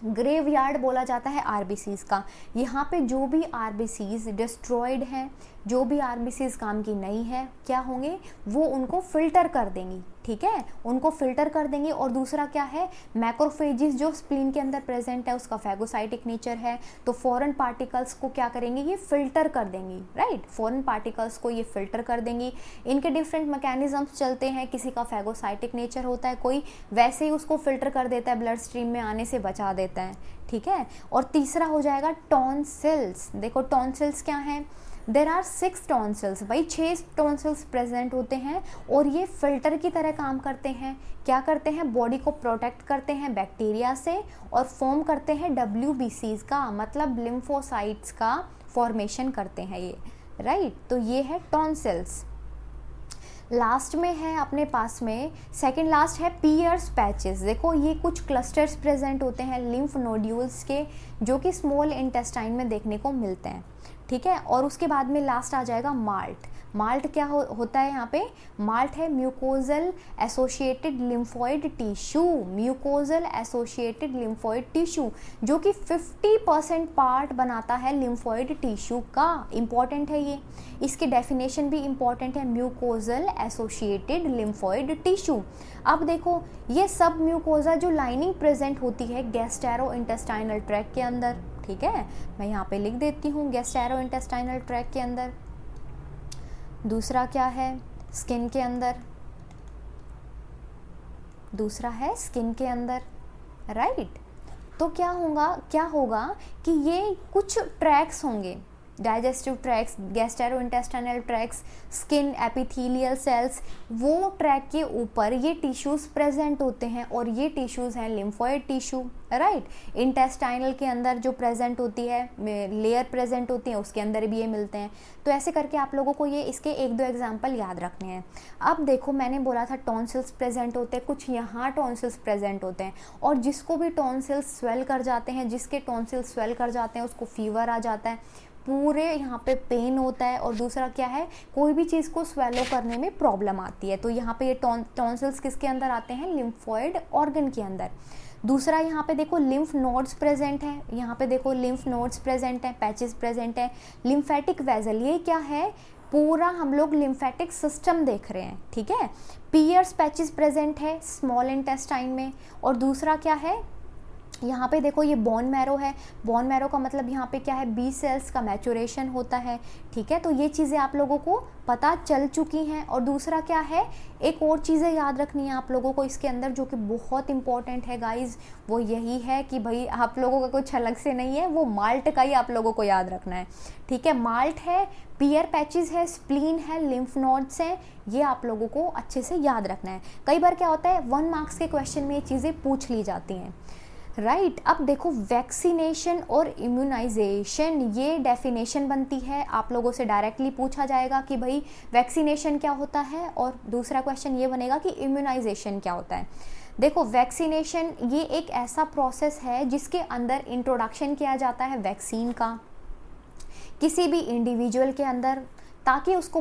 ग्रेवयार्ड बोला जाता है आरबीसीज का। यहाँ पे जो भी आरबीसीज डिस्ट्रॉयड हैं, जो भी आरबीसीज काम की नहीं है, क्या होंगे, वो उनको फिल्टर कर देंगी, ठीक है, उनको फिल्टर कर देंगी। और दूसरा क्या है, मैक्रोफेजिस जो स्प्लीन के अंदर प्रेजेंट है उसका फैगोसाइटिक नेचर है, तो फॉरेन पार्टिकल्स को क्या करेंगे, ये फिल्टर कर देंगी, राइट, फॉरेन पार्टिकल्स को ये फिल्टर कर देंगी। इनके डिफरेंट मैकेनिज्म्स चलते हैं, किसी का फैगोसाइटिक नेचर होता है, कोई वैसे ही उसको फिल्टर कर देता है, ब्लड स्ट्रीम में आने से बचा देता है, ठीक है। और तीसरा हो जाएगा टॉन्सिल्स। देखो टॉन्सिल्स क्या हैं, देर आर 6 टॉन्सिल्स, भाई 6 टॉन्सिल्स प्रेजेंट होते हैं और ये फिल्टर की तरह काम करते हैं। क्या करते हैं, बॉडी को प्रोटेक्ट करते हैं बैक्टीरिया से और फॉर्म करते हैं WBCs का, मतलब लिम्फोसाइट्स का फॉर्मेशन करते हैं ये, राइट। तो ये है टॉन्सिल्स। लास्ट में है अपने पास में, सेकंड लास्ट है पियर्स पैचेस। देखो ये कुछ क्लस्टर्स प्रेजेंट होते हैं लिम्फ नोड्यूल्स के, जो कि स्मॉल इंटेस्टाइन में देखने को मिलते हैं, ठीक है। और उसके बाद में लास्ट आ जाएगा माल्ट। माल्ट क्या होता है यहाँ पे, माल्ट है mucosal associated lymphoid tissue, mucosal associated lymphoid tissue, जो कि 50% पार्ट बनाता है लिम्फोइड टिश्यू का। इम्पॉर्टेंट है ये, इसकी डेफिनेशन भी इम्पॉर्टेंट है, म्यूकोजल एसोसिएटेड लिम्फोइड टिश्यू। अब देखो ये सब म्यूकोजा जो लाइनिंग प्रेजेंट होती है गैस्ट्रोइंटेस्टाइनल ट्रैक्ट के अंदर, ठीक है, मैं यहाँ पे लिख देती हूँ गैस्ट्रोइंटेस्टाइनल ट्रैक्ट के अंदर। दूसरा क्या है, स्किन के अंदर, दूसरा है स्किन के अंदर, राइट। तो क्या होगा कि ये कुछ ट्रैक्स होंगे, digestive tracks, gastrointestinal tracks, skin, epithelial cells, वो ट्रैक के ऊपर ये टिश्यूज प्रेजेंट होते हैं और ये टिश्यूज हैं लिम्फोइड टिश्यू, राइट। इंटेस्टाइनल के अंदर जो प्रेजेंट होती है, लेयर प्रेजेंट होती है, उसके अंदर भी ये मिलते हैं। तो ऐसे करके आप लोगों को ये इसके 1-2 एग्जाम्पल याद रखने हैं। अब देखो मैंने बोला था टॉन्सिल्स प्रेजेंट होते हैं, कुछ यहाँ टॉन्सिल्स प्रेजेंट होते हैं, और जिसको भी टॉन्सिल्स स्वेल कर जाते हैं, जिसके टॉन्सिल्स स्वेल कर जाते हैं उसको फीवर आ जाता है, पूरे यहाँ पे पेन होता है, और दूसरा क्या है, कोई भी चीज़ को स्वेलो करने में प्रॉब्लम आती है। तो यहाँ पे ये टॉन्सिल्स किसके अंदर आते हैं, लिम्फोइड ऑर्गन के अंदर। दूसरा यहाँ पे देखो लिम्फ नोड्स प्रेजेंट हैं, यहाँ पे देखो लिम्फ नोड्स प्रेजेंट हैं, पैचेस प्रेजेंट हैं, लिम्फेटिक वेजल, ये क्या है, पूरा हम लोग लिम्फेटिक सिस्टम देख रहे हैं, ठीक है। पियर्स पैचेस प्रेजेंट है स्मॉल इंटेस्टाइन में। और दूसरा क्या है, यहाँ पे देखो ये बोन मैरो है, बोन मैरो का मतलब यहाँ पे क्या है, बी सेल्स का मैचुरेशन होता है, ठीक है। तो ये चीज़ें आप लोगों को पता चल चुकी हैं। और दूसरा क्या है, एक और चीज़ें याद रखनी है आप लोगों को इसके अंदर, जो कि बहुत इंपॉर्टेंट है गाइज, वो यही है कि भाई आप लोगों का कुछ अलग से नहीं है, वो माल्ट का ही आप लोगों को याद रखना है, ठीक है। माल्ट है, पियर पैचेस है, स्प्लीन है, लिम्फ नोड्स हैं, ये आप लोगों को अच्छे से याद रखना है। कई बार क्या होता है 1 मार्क्स के क्वेश्चन में ये चीज़ें पूछ ली जाती हैं, राइट। अब देखो वैक्सीनेशन और इम्यूनाइजेशन, ये डेफिनेशन बनती है, आप लोगों से डायरेक्टली पूछा जाएगा कि भाई वैक्सीनेशन क्या होता है, और दूसरा क्वेश्चन ये बनेगा कि इम्यूनाइजेशन क्या होता है। देखो वैक्सीनेशन ये एक ऐसा प्रोसेस है जिसके अंदर इंट्रोडक्शन किया जाता है वैक्सीन का किसी भी इंडिविजुअल के अंदर, ताकि उसको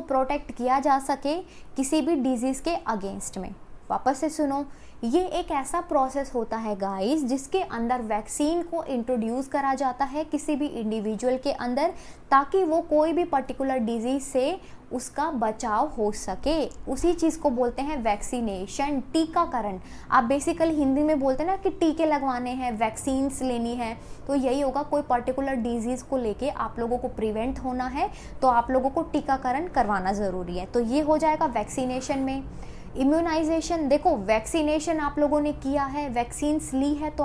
प्रोटेक्ट किया जा सके किसी भी डिजीज़ के अगेंस्ट में। वापस से सुनो, ये एक ऐसा प्रोसेस होता है गाइस जिसके अंदर वैक्सीन को इंट्रोड्यूस करा जाता है किसी भी इंडिविजुअल के अंदर, ताकि वो कोई भी पर्टिकुलर डिजीज से उसका बचाव हो सके। उसी चीज़ को बोलते हैं वैक्सीनेशन, टीकाकरण। आप बेसिकली हिंदी में बोलते हैं ना कि टीके लगवाने हैं, वैक्सीन्स लेनी है, तो यही होगा, कोई पर्टिकुलर डिजीज़ को लेके आप लोगों को प्रिवेंट होना है तो आप लोगों को टीकाकरण करवाना ज़रूरी है। तो ये हो जाएगा वैक्सीनेशन में। इम्यूनाइजेशन, देखो वैक्सीनेशन आप लोगों ने किया है, वैक्सीन्स ली है, तो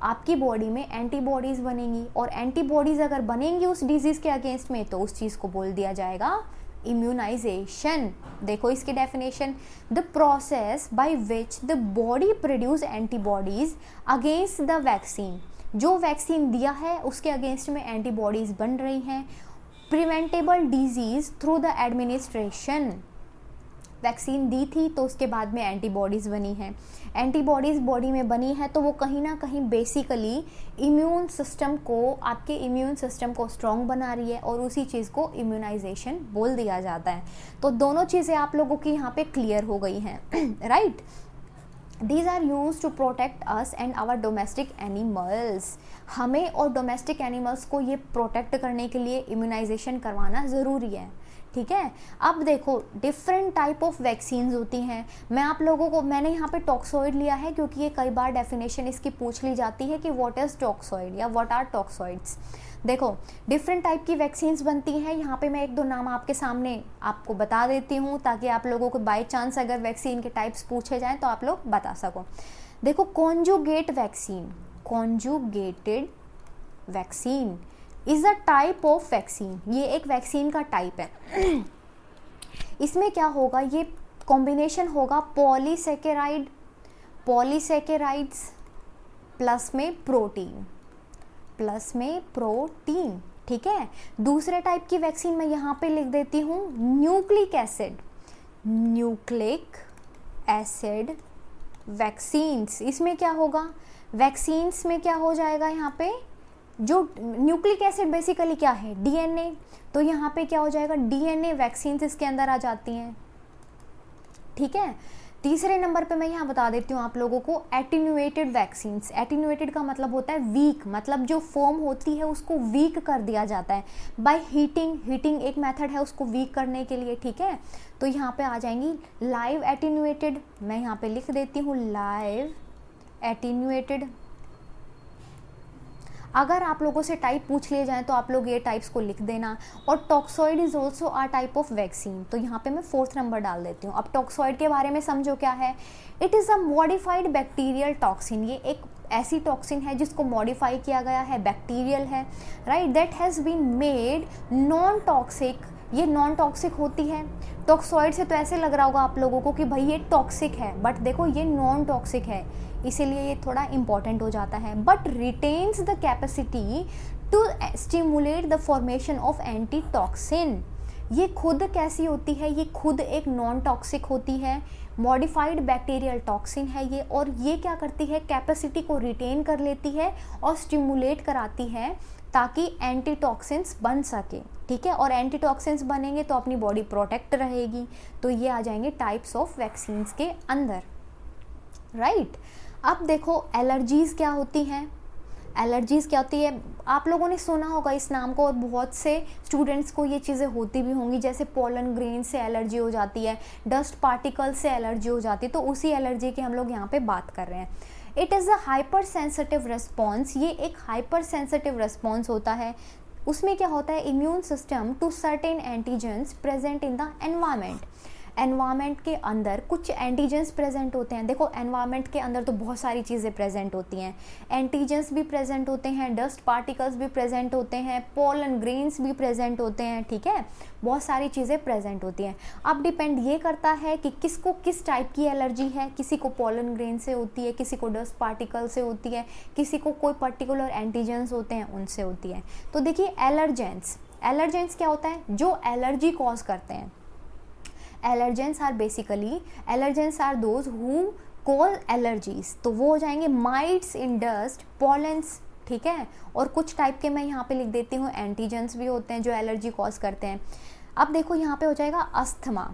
आपकी बॉडी में एंटीबॉडीज़ बनेंगी, और एंटीबॉडीज़ अगर बनेंगी उस डिजीज़ के अगेंस्ट में तो उस चीज़ को बोल दिया जाएगा इम्यूनाइजेशन। देखो इसकी definition, the process by which the body produce antibodies against the vaccine, जो वैक्सीन दिया है उसके अगेंस्ट में एंटीबॉडीज़ बन रही हैं। Preventable disease through the administration, vaccine दी थी तो उसके बाद में एंटीबॉडीज़ बनी हैं, एंटीबॉडीज़ बॉडी में बनी है तो वो कहीं ना कहीं बेसिकली आपके इम्यून सिस्टम को स्ट्रॉन्ग बना रही है, और उसी चीज़ को इम्यूनाइजेशन बोल दिया जाता है। तो दोनों चीज़ें आप लोगों की यहाँ पे क्लियर हो गई हैं, right. These are used to protect us and our domestic animals. हमें और डोमेस्टिक एनिमल्स को ये प्रोटेक्ट करने के लिए इम्यूनाइजेशन करवाना ज़रूरी है, ठीक है। अब देखो डिफरेंट टाइप ऑफ वैक्सीन्स होती हैं। मैं आप लोगों को, मैंने यहाँ पे टॉक्सॉइड लिया है क्योंकि ये कई बार डेफिनेशन इसकी पूछ ली जाती है कि व्हाट इज टॉक्सॉइड या व्हाट आर टॉक्सॉइड्स। देखो डिफरेंट टाइप की वैक्सीन्स बनती हैं। यहाँ पे मैं एक दो नाम आपके सामने आपको बता देती हूँ ताकि आप लोगों को बाई चांस अगर वैक्सीन के टाइप्स पूछे जाएँ तो आप लोग बता सको। देखो conjugate vaccine, conjugated vaccine is a type of vaccine, ये एक वैक्सीन का टाइप है। इसमें क्या होगा, ये कॉम्बिनेशन होगा पॉलीसेकेराइड, पॉलीसेकेराइड्स प्लस में प्रोटीन, प्लस में प्रोटीन, ठीक है। दूसरे टाइप की वैक्सीन मैं यहाँ पे लिख देती हूँ nucleic acid, nucleic acid vaccines. इसमें क्या होगा, वैक्सीन्स में क्या हो जाएगा, यहाँ पे जो न्यूक्लिक एसिड बेसिकली क्या है, डीएनए, तो यहाँ पे क्या हो जाएगा, डीएनए वैक्सीन्स इसके अंदर आ जाती हैं, ठीक है। तीसरे नंबर पे मैं यहाँ बता देती हूँ आप लोगों को एटीन्यूएटेड वैक्सीन्स। एटीन्यूएटेड का मतलब होता है वीक, मतलब जो फॉर्म होती है उसको वीक कर दिया जाता है बाय हीटिंग। हीटिंग एक मेथड है उसको वीक करने के लिए, ठीक है। तो यहाँ पे आ जाएंगी लाइव एटीन्यूएटेड, मैं यहाँ पे लिख देती हूँ लाइव एटीन्यूएटेड। अगर आप लोगों से टाइप पूछ लिए जाएं तो आप लोग ये टाइप्स को लिख देना। और toxoid is also a type of vaccine, तो यहाँ पे मैं 4th नंबर डाल देती हूँ। अब टॉक्सॉइड के बारे में समझो क्या है। It is a modified bacterial toxin, ये एक ऐसी टॉक्सिन है जिसको मॉडिफाई किया गया है, बैक्टीरियल है, right, that has been made non toxic, ये नॉन टॉक्सिक होती है। टॉक्सॉइड से तो ऐसे लग रहा होगा आप लोगों को कि भाई ये टॉक्सिक है, बट देखो ये नॉन टॉक्सिक है, इसीलिए ये थोड़ा इंपॉर्टेंट हो जाता है। But retains the capacity to stimulate the formation of antitoxin. ये खुद कैसी होती है, ये खुद एक नॉन टॉक्सिक होती है, मॉडिफाइड बैक्टीरियल टॉक्सिन है ये, और ये क्या करती है, कैपेसिटी को रिटेन कर लेती है और स्टिमुलेट कराती है ताकि एंटी टॉक्सिन्स बन सके, ठीक है। और एंटी टॉक्सिन्स बनेंगे तो अपनी बॉडी प्रोटेक्ट रहेगी। तो ये आ जाएंगे टाइप्स ऑफ वैक्सीन्स के अंदर, राइट। अब देखो एलर्जीज़ क्या होती हैं। एलर्जीज़ क्या होती है, आप लोगों ने सुना होगा इस नाम को, और बहुत से स्टूडेंट्स को ये चीज़ें होती भी होंगी, जैसे पोलन ग्रेन से एलर्जी हो जाती है, डस्ट पार्टिकल से एलर्जी हो जाती है, तो उसी एलर्जी की हम लोग यहाँ पे बात कर रहे हैं। It is a hyper sensitive response, ये एक हाइपर सेंसिटिव रिस्पॉन्स होता है। उसमें क्या होता है, immune system to certain antigens present in the environment. Environment के अंदर कुछ एंटीजेंस प्रेजेंट होते हैं। देखो एनवायरमेंट के अंदर तो बहुत सारी चीज़ें प्रेजेंट होती हैं, एंटीजेंस भी प्रेजेंट होते हैं, डस्ट पार्टिकल्स भी प्रेजेंट होते हैं, पोलन ग्रेन्स भी प्रेजेंट होते हैं, ठीक है, बहुत सारी चीज़ें प्रेजेंट होती हैं। अब डिपेंड ये करता है कि किसको किस टाइप की एलर्जी है, किसी को पोलन ग्रेन से होती है, किसी को डस्ट पार्टिकल से होती है, किसी को कोई पर्टिकुलर एंटीजेंस होते हैं उनसे होती है। तो देखिए एलर्जेंस, एलर्जेंस क्या होता है, जो एलर्जी कॉज करते हैं। Allergens are basically, allergens are those who cause allergies, तो वो हो जाएंगे माइट्स इन डस्ट, पॉलेंस, ठीक है। और कुछ टाइप के मैं यहाँ पे लिख देती हूँ एंटीजेंस भी होते हैं जो एलर्जी कॉज करते हैं। अब देखो यहाँ पे हो जाएगा अस्थमा।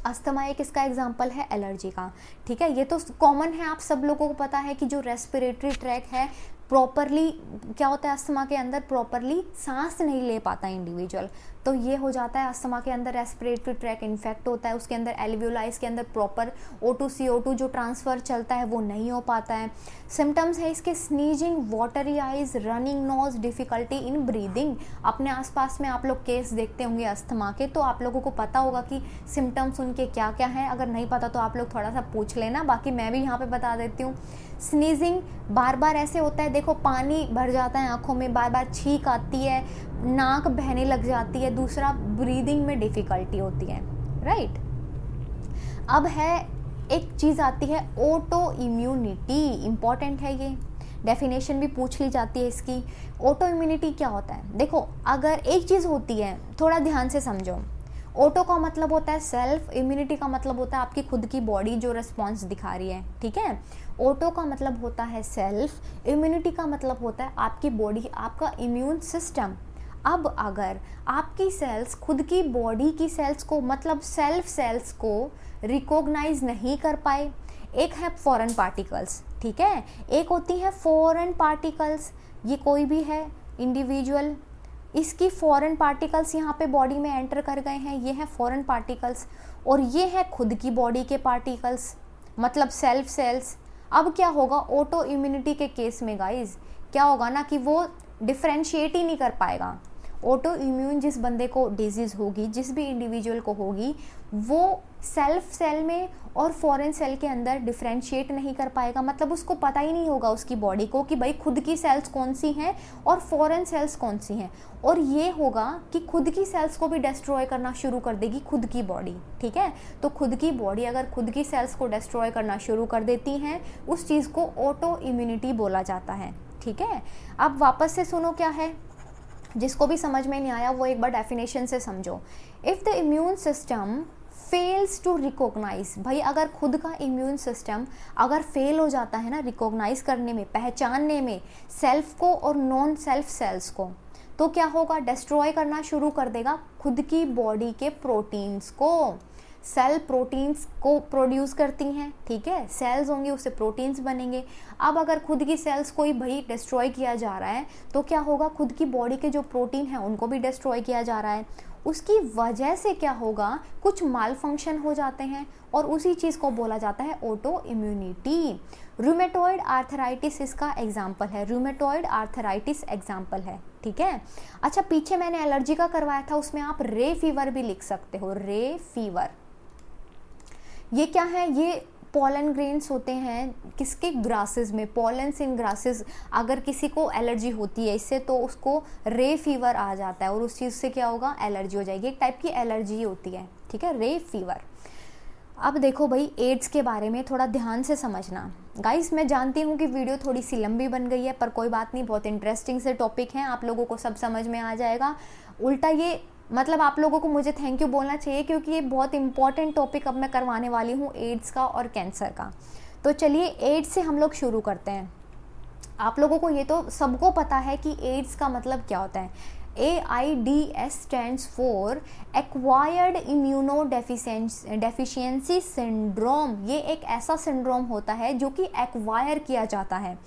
अस्थमा एक इसका एग्जाम्पल है एलर्जी का, ठीक है। ये तो कॉमन है, आप सब लोगों को पता है कि जो रेस्पिरेटरी ट्रैक है प्रॉपरली क्या होता है अस्थमा के अंदर, प्रॉपरली सांस नहीं ले पाता इंडिविजुअल, तो ये हो जाता है अस्थमा के अंदर रेस्पिरेटरी ट्रैक इन्फेक्ट होता है, उसके अंदर एल्वियोलाइज के अंदर प्रॉपर O2 CO2 जो ट्रांसफ़र चलता है वो नहीं हो पाता है। सिम्टम्स है इसके sneezing, watery eyes, running nose, difficulty in breathing. अपने आसपास में आप लोग केस देखते होंगे अस्थमा के, तो आप लोगों को पता होगा कि सिम्टम्स उनके क्या क्या हैं। अगर नहीं पता तो आप लोग थोड़ा सा पूछ लेना, बाकी मैं भी यहाँ पे बता देती हूँ। स्नीजिंग बार बार ऐसे होता है, देखो पानी भर जाता है आँखों में, बार बार छींक आती है, नाक बहने लग जाती है। दूसरा ब्रीदिंग में डिफ़िकल्टी होती है, राइट। अब है एक चीज़ आती है ऑटो इम्यूनिटी, इम्पॉर्टेंट है ये, डेफिनेशन भी पूछ ली जाती है इसकी। ऑटो इम्यूनिटी क्या होता है, देखो अगर एक चीज़ होती है, थोड़ा ध्यान से समझो। ऑटो का मतलब होता है सेल्फ, इम्यूनिटी का मतलब होता है आपकी खुद की बॉडी जो रिस्पॉन्स दिखा रही है, ठीक है। ऑटो का मतलब होता है सेल्फ, इम्यूनिटी का मतलब होता है आपकी बॉडी, आपका इम्यून सिस्टम। अब अगर आपकी सेल्स खुद की बॉडी की सेल्स को, मतलब सेल्फ सेल्स को रिकॉग्नाइज नहीं कर पाए, एक है फॉरेन पार्टिकल्स, ठीक है, एक होती है फॉरेन पार्टिकल्स, ये कोई भी है इंडिविजुअल, इसकी फॉरेन पार्टिकल्स यहाँ पे बॉडी में एंटर कर गए हैं, ये हैं फॉरेन पार्टिकल्स, और ये है खुद की बॉडी के पार्टिकल्स, मतलब सेल्फ सेल्स। अब क्या होगा ऑटो इम्यूनिटी के केस में गाइज, क्या होगा ना कि वो डिफ्रेंशिएट ही नहीं कर पाएगा। ऑटो इम्यून जिस बंदे को डिजीज़ होगी, जिस भी इंडिविजुअल को होगी, वो सेल्फ सेल में और फॉरेन सेल के अंदर डिफ्रेंशिएट नहीं कर पाएगा, मतलब उसको पता ही नहीं होगा उसकी बॉडी को कि भाई खुद की सेल्स कौन सी हैं और फॉरेन सेल्स कौन सी हैं। और ये होगा कि खुद की सेल्स को भी डिस्ट्रॉय करना शुरू कर देगी खुद की बॉडी, ठीक है। तो खुद की बॉडी अगर खुद की सेल्स को डिस्ट्रॉय करना शुरू कर देती हैं, उस चीज़ को ऑटो इम्यूनिटी बोला जाता है, ठीक है। अब वापस से सुनो क्या है, जिसको भी समझ में नहीं आया वो एक बार डेफिनेशन से समझो। If the immune system fails to recognize, भाई अगर खुद का इम्यून सिस्टम अगर फेल हो जाता है ना रिकॉग्नाइज करने में, पहचानने में सेल्फ को और नॉन सेल्फ सेल्स को, तो क्या होगा, डिस्ट्रॉय करना शुरू कर देगा खुद की बॉडी के प्रोटीन्स को। सेल प्रोटीन्स को प्रोड्यूस करती हैं, ठीक है, सेल्स होंगी उससे प्रोटीन्स बनेंगे। अब अगर खुद की सेल्स को ही भाई डिस्ट्रॉय किया जा रहा है तो क्या होगा, खुद की बॉडी के जो प्रोटीन हैं उनको भी डिस्ट्रॉय किया जा रहा है। उसकी वजह से क्या होगा, कुछ माल फंक्शन हो जाते हैं और उसी चीज़ को बोला जाता है ऑटो इम्यूनिटी। रूमेटॉइड आर्थराइटिस इसका एग्जाम्पल है, रूमेटॉइड आर्थराइटिस एग्जाम्पल है, ठीक है। अच्छा पीछे मैंने एलर्जी का करवाया था, उसमें आप रे फीवर भी लिख सकते हो, रे फीवर। ये क्या है, ये पॉलन ग्रेन्स होते हैं किसके, ग्रासेस में, पॉलन्स इन ग्रासेस। अगर किसी को एलर्जी होती है इससे तो उसको रे फीवर आ जाता है और उस चीज़ से क्या होगा, एलर्जी हो जाएगी, एक टाइप की एलर्जी होती है, ठीक है, रे फीवर। अब देखो भाई एड्स के बारे में थोड़ा ध्यान से समझना गाइस। मैं जानती हूँ कि वीडियो थोड़ी सी लंबी बन गई है, पर कोई बात नहीं, बहुत इंटरेस्टिंग से टॉपिक है, आप लोगों को सब समझ में आ जाएगा। उल्टा ये मतलब आप लोगों को मुझे थैंक यू बोलना चाहिए क्योंकि ये बहुत इंपॉर्टेंट टॉपिक अब मैं करवाने वाली हूँ, एड्स का और कैंसर का। तो चलिए एड्स से हम लोग शुरू करते हैं। आप लोगों को ये तो सबको पता है कि एड्स का मतलब क्या होता है। AIDS stands for acquired immuno deficiency syndrome. ये एक ऐसा सिंड्रोम होता है जो कि एक्वायर किया जाता है।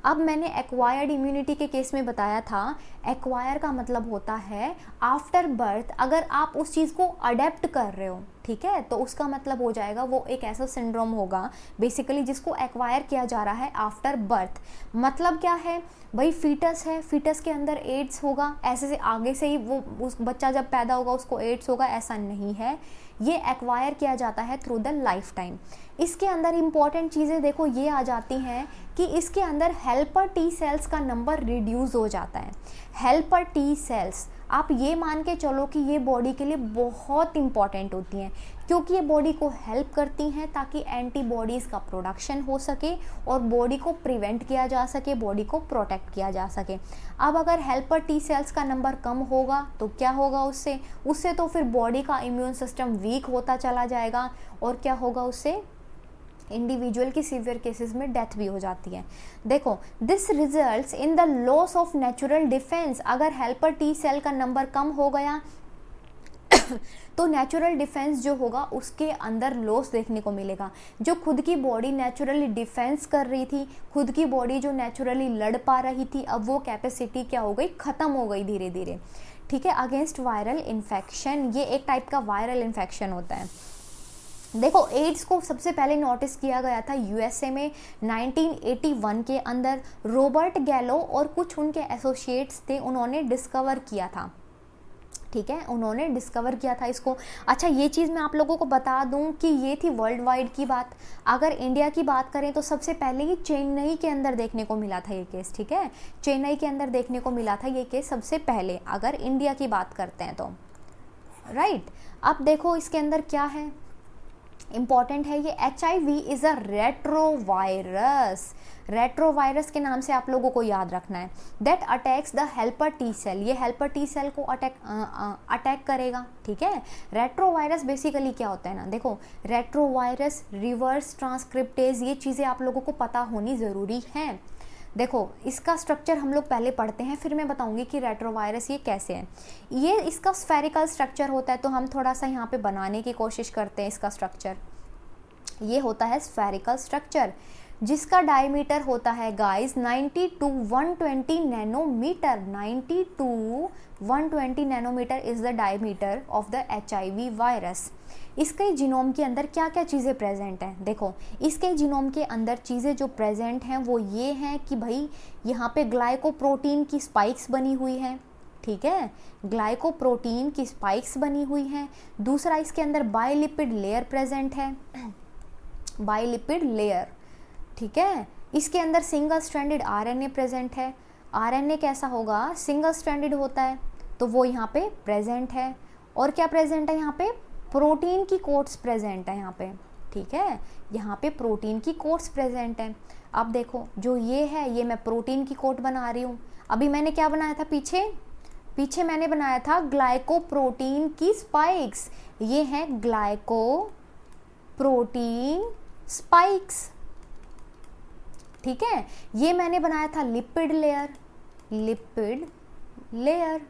अब मैंने एक्वायर्ड इम्यूनिटी के केस में बताया था, एक्वायर का मतलब होता है आफ्टर बर्थ, अगर आप उस चीज़ को अडेप्ट कर रहे हो, ठीक है, तो उसका मतलब हो जाएगा वो एक ऐसा सिंड्रोम होगा बेसिकली जिसको एक्वायर किया जा रहा है आफ्टर बर्थ। मतलब क्या है भाई, फीटस है, फीटस के अंदर एड्स होगा, ऐसे से आगे से ही वो उस बच्चा जब पैदा होगा उसको एड्स होगा, ऐसा नहीं है। ये एक्वायर किया जाता है थ्रू द लाइफ टाइम। इसके अंदर इंपॉर्टेंट चीज़ें देखो ये आ जाती हैं कि इसके अंदर हेल्पर टी सेल्स का नंबर रिड्यूस हो जाता है। हेल्पर टी सेल्स आप ये मान के चलो कि ये बॉडी के लिए बहुत इंपॉर्टेंट होती हैं क्योंकि ये बॉडी को हेल्प करती हैं ताकि एंटीबॉडीज़ का प्रोडक्शन हो सके और बॉडी को प्रिवेंट किया जा सके, बॉडी को प्रोटेक्ट किया जा सके। अब अगर हेल्पर टी सेल्स का नंबर कम होगा तो क्या होगा, उससे तो फिर बॉडी का इम्यून सिस्टम वीक होता चला जाएगा और क्या होगा, उससे इंडिविजुअल की सीवियर केसेस में डेथ भी हो जाती है। देखो this results in the loss of natural defence. अगर हेल्पर टी सेल का नंबर कम हो गया तो नेचुरल डिफेंस जो होगा उसके अंदर लॉस देखने को मिलेगा। जो खुद की बॉडी नेचुरली डिफेंस कर रही थी, खुद की बॉडी जो नेचुरली लड़ पा रही थी, अब वो कैपेसिटी क्या हो गई, ख़त्म हो गई धीरे धीरे, ठीक है, अगेंस्ट वायरल इन्फेक्शन। ये एक टाइप का वायरल इन्फेक्शन होता है। देखो एड्स को सबसे पहले नोटिस किया गया था यूएसए में 1981 के अंदर। रॉबर्ट गैलो और कुछ उनके एसोसिएट्स थे, उन्होंने डिस्कवर किया था, ठीक है, उन्होंने डिस्कवर किया था इसको। अच्छा ये चीज़ मैं आप लोगों को बता दूं कि ये थी वर्ल्ड वाइड की बात। अगर इंडिया की बात करें तो सबसे पहले ही चेन्नई के अंदर देखने को मिला था ये केस, ठीक है, चेन्नई के अंदर देखने को मिला था ये केस सबसे पहले, अगर इंडिया की बात करते हैं तो, राइट। अब देखो इसके अंदर क्या है, इम्पॉर्टेंट है ये, HIV is a retrovirus. Retrovirus के नाम से आप लोगों को याद रखना है। That attacks the helper T cell. ये हेल्पर टी सेल को अटैक करेगा, ठीक है। रेट्रोवायरस बेसिकली क्या होता है ना, देखो रेट्रोवायरस, रिवर्स ट्रांसक्रिप्टेज, ये चीज़ें आप लोगों को पता होनी ज़रूरी हैं। देखो इसका स्ट्रक्चर हम लोग पहले पढ़ते हैं, फिर मैं बताऊंगी कि रेट्रोवायरस ये कैसे है। ये इसका स्फेरिकल स्ट्रक्चर होता है, तो हम थोड़ा सा यहाँ पे बनाने की कोशिश करते हैं इसका स्ट्रक्चर। ये होता है स्फेरिकल स्ट्रक्चर। जिसका डायमीटर होता है guys 90 to 120 nanometer. 90 to 120 nanometer is the diameter of the HIV virus. इसके जीनोम के अंदर क्या क्या चीज़ें प्रेजेंट हैं? देखो, इसके जीनोम के अंदर चीज़ें जो प्रेजेंट हैं वो ये हैं कि भाई यहाँ पे ग्लाइकोप्रोटीन की स्पाइक्स बनी हुई हैं, ठीक है, ग्लाइकोप्रोटीन की स्पाइक्स बनी हुई हैं। दूसरा, इसके अंदर बाइलिपिड लेयर प्रेजेंट है, बाइलिपिड लेयर, ठीक है। इसके अंदर सिंगल स्ट्रैंडेड RNA प्रेजेंट है। RNA कैसा होगा? सिंगल स्ट्रैंडेड होता है, तो वो यहाँ पे प्रेजेंट है। और क्या प्रेजेंट है यहाँ पे? प्रोटीन की कोट्स प्रेजेंट है यहाँ पे, ठीक है, यहाँ पे प्रोटीन की कोट्स प्रेजेंट है। अब देखो, जो ये है ये मैं प्रोटीन की कोट बना रही हूँ। अभी मैंने क्या बनाया था पीछे मैंने बनाया था ग्लाइकोप्रोटीन की स्पाइक्स। ये है ग्लाइकोप्रोटीन स्पाइक्स, ठीक है। ये मैंने बनाया था लिपिड लेयर।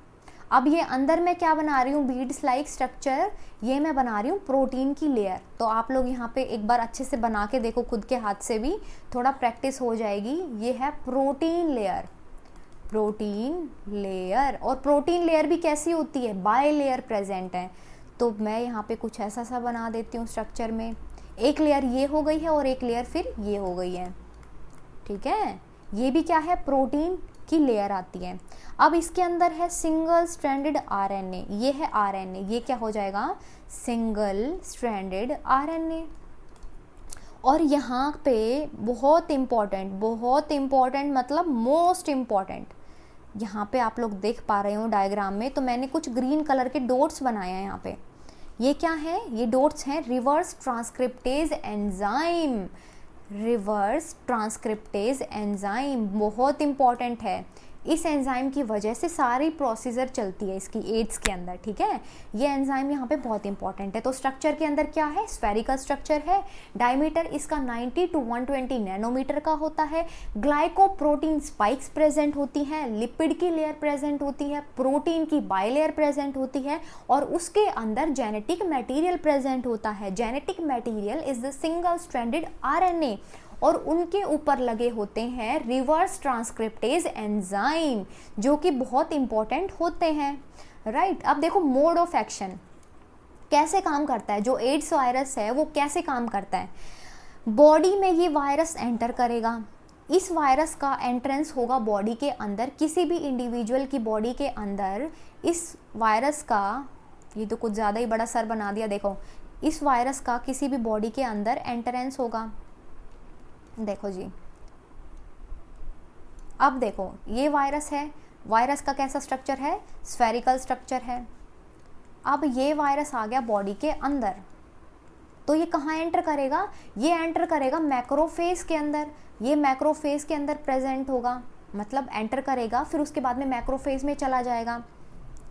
अब ये अंदर मैं क्या बना रही हूँ? बीड्स लाइक स्ट्रक्चर, ये मैं बना रही हूँ प्रोटीन की लेयर। तो आप लोग यहाँ पे एक बार अच्छे से बना के देखो, खुद के हाथ से भी थोड़ा प्रैक्टिस हो जाएगी। ये है प्रोटीन लेयर। और प्रोटीन लेयर भी कैसी होती है? बाय लेयर प्रेजेंट है। तो मैं यहाँ पे कुछ ऐसा सा बना देती हूँ स्ट्रक्चर में। एक लेयर ये हो गई है और एक लेयर फिर ये हो गई है, ठीक है। ये भी क्या है? प्रोटीन की लेयर आती है। अब इसके अंदर है सिंगल स्ट्रैंडेड RNA। ये है RNA, ये क्या हो जाएगा? Single stranded RNA। और यहाँ पे बहुत इम्पॉर्टेंट मतलब मोस्ट इम्पॉर्टेंट, यहाँ पे आप लोग देख पा रहे हो डायग्राम में, तो मैंने कुछ ग्रीन कलर के डॉट्स बनाए हैं यहाँ पे। ये क्या है? ये डॉट्स हैं रिवर्स ट्रांसक्रिप्टेज एंजाइम। बहुत इंपॉर्टेंट है। इस एंजाइम की वजह से सारी प्रोसीजर चलती है इसकी एड्स के अंदर, ठीक है। ये एंजाइम यहाँ पे बहुत इंपॉर्टेंट है। तो स्ट्रक्चर के अंदर क्या है? स्फेरिकल स्ट्रक्चर है। डायमीटर इसका 90 टू 120 नैनोमीटर का होता है। ग्लाइकोप्रोटीन स्पाइक्स प्रेजेंट होती हैं, लिपिड की लेयर प्रेजेंट होती है, प्रोटीन की बाइलेयर प्रेजेंट होती है, और उसके अंदर जेनेटिक मटेरियल प्रेजेंट होता है। Genetic material is the single stranded RNA, और उनके ऊपर लगे होते हैं रिवर्स ट्रांसक्रिप्टेज एंजाइम, जो कि बहुत इंपॉर्टेंट होते हैं, राइट। अब देखो मोड ऑफ एक्शन कैसे काम करता है। जो एड्स वायरस है वो कैसे काम करता है? बॉडी में ये वायरस एंटर करेगा। इस वायरस का एंट्रेंस होगा बॉडी के अंदर, किसी भी इंडिविजुअल की बॉडी के अंदर इस वायरस का, ये तो कुछ ज़्यादा ही बड़ा सर बना दिया, देखो, इस वायरस का किसी भी बॉडी के अंदर एंट्रेंस होगा। देखो जी, अब देखो, ये वायरस है। वायरस का कैसा स्ट्रक्चर है? स्फेरिकल स्ट्रक्चर है। अब ये वायरस आ गया बॉडी के अंदर, तो ये कहाँ एंटर करेगा? ये एंटर करेगा मैक्रोफेज के अंदर। ये मैक्रोफेज के अंदर प्रेजेंट होगा, मतलब एंटर करेगा, फिर उसके बाद में मैक्रोफेज में चला जाएगा।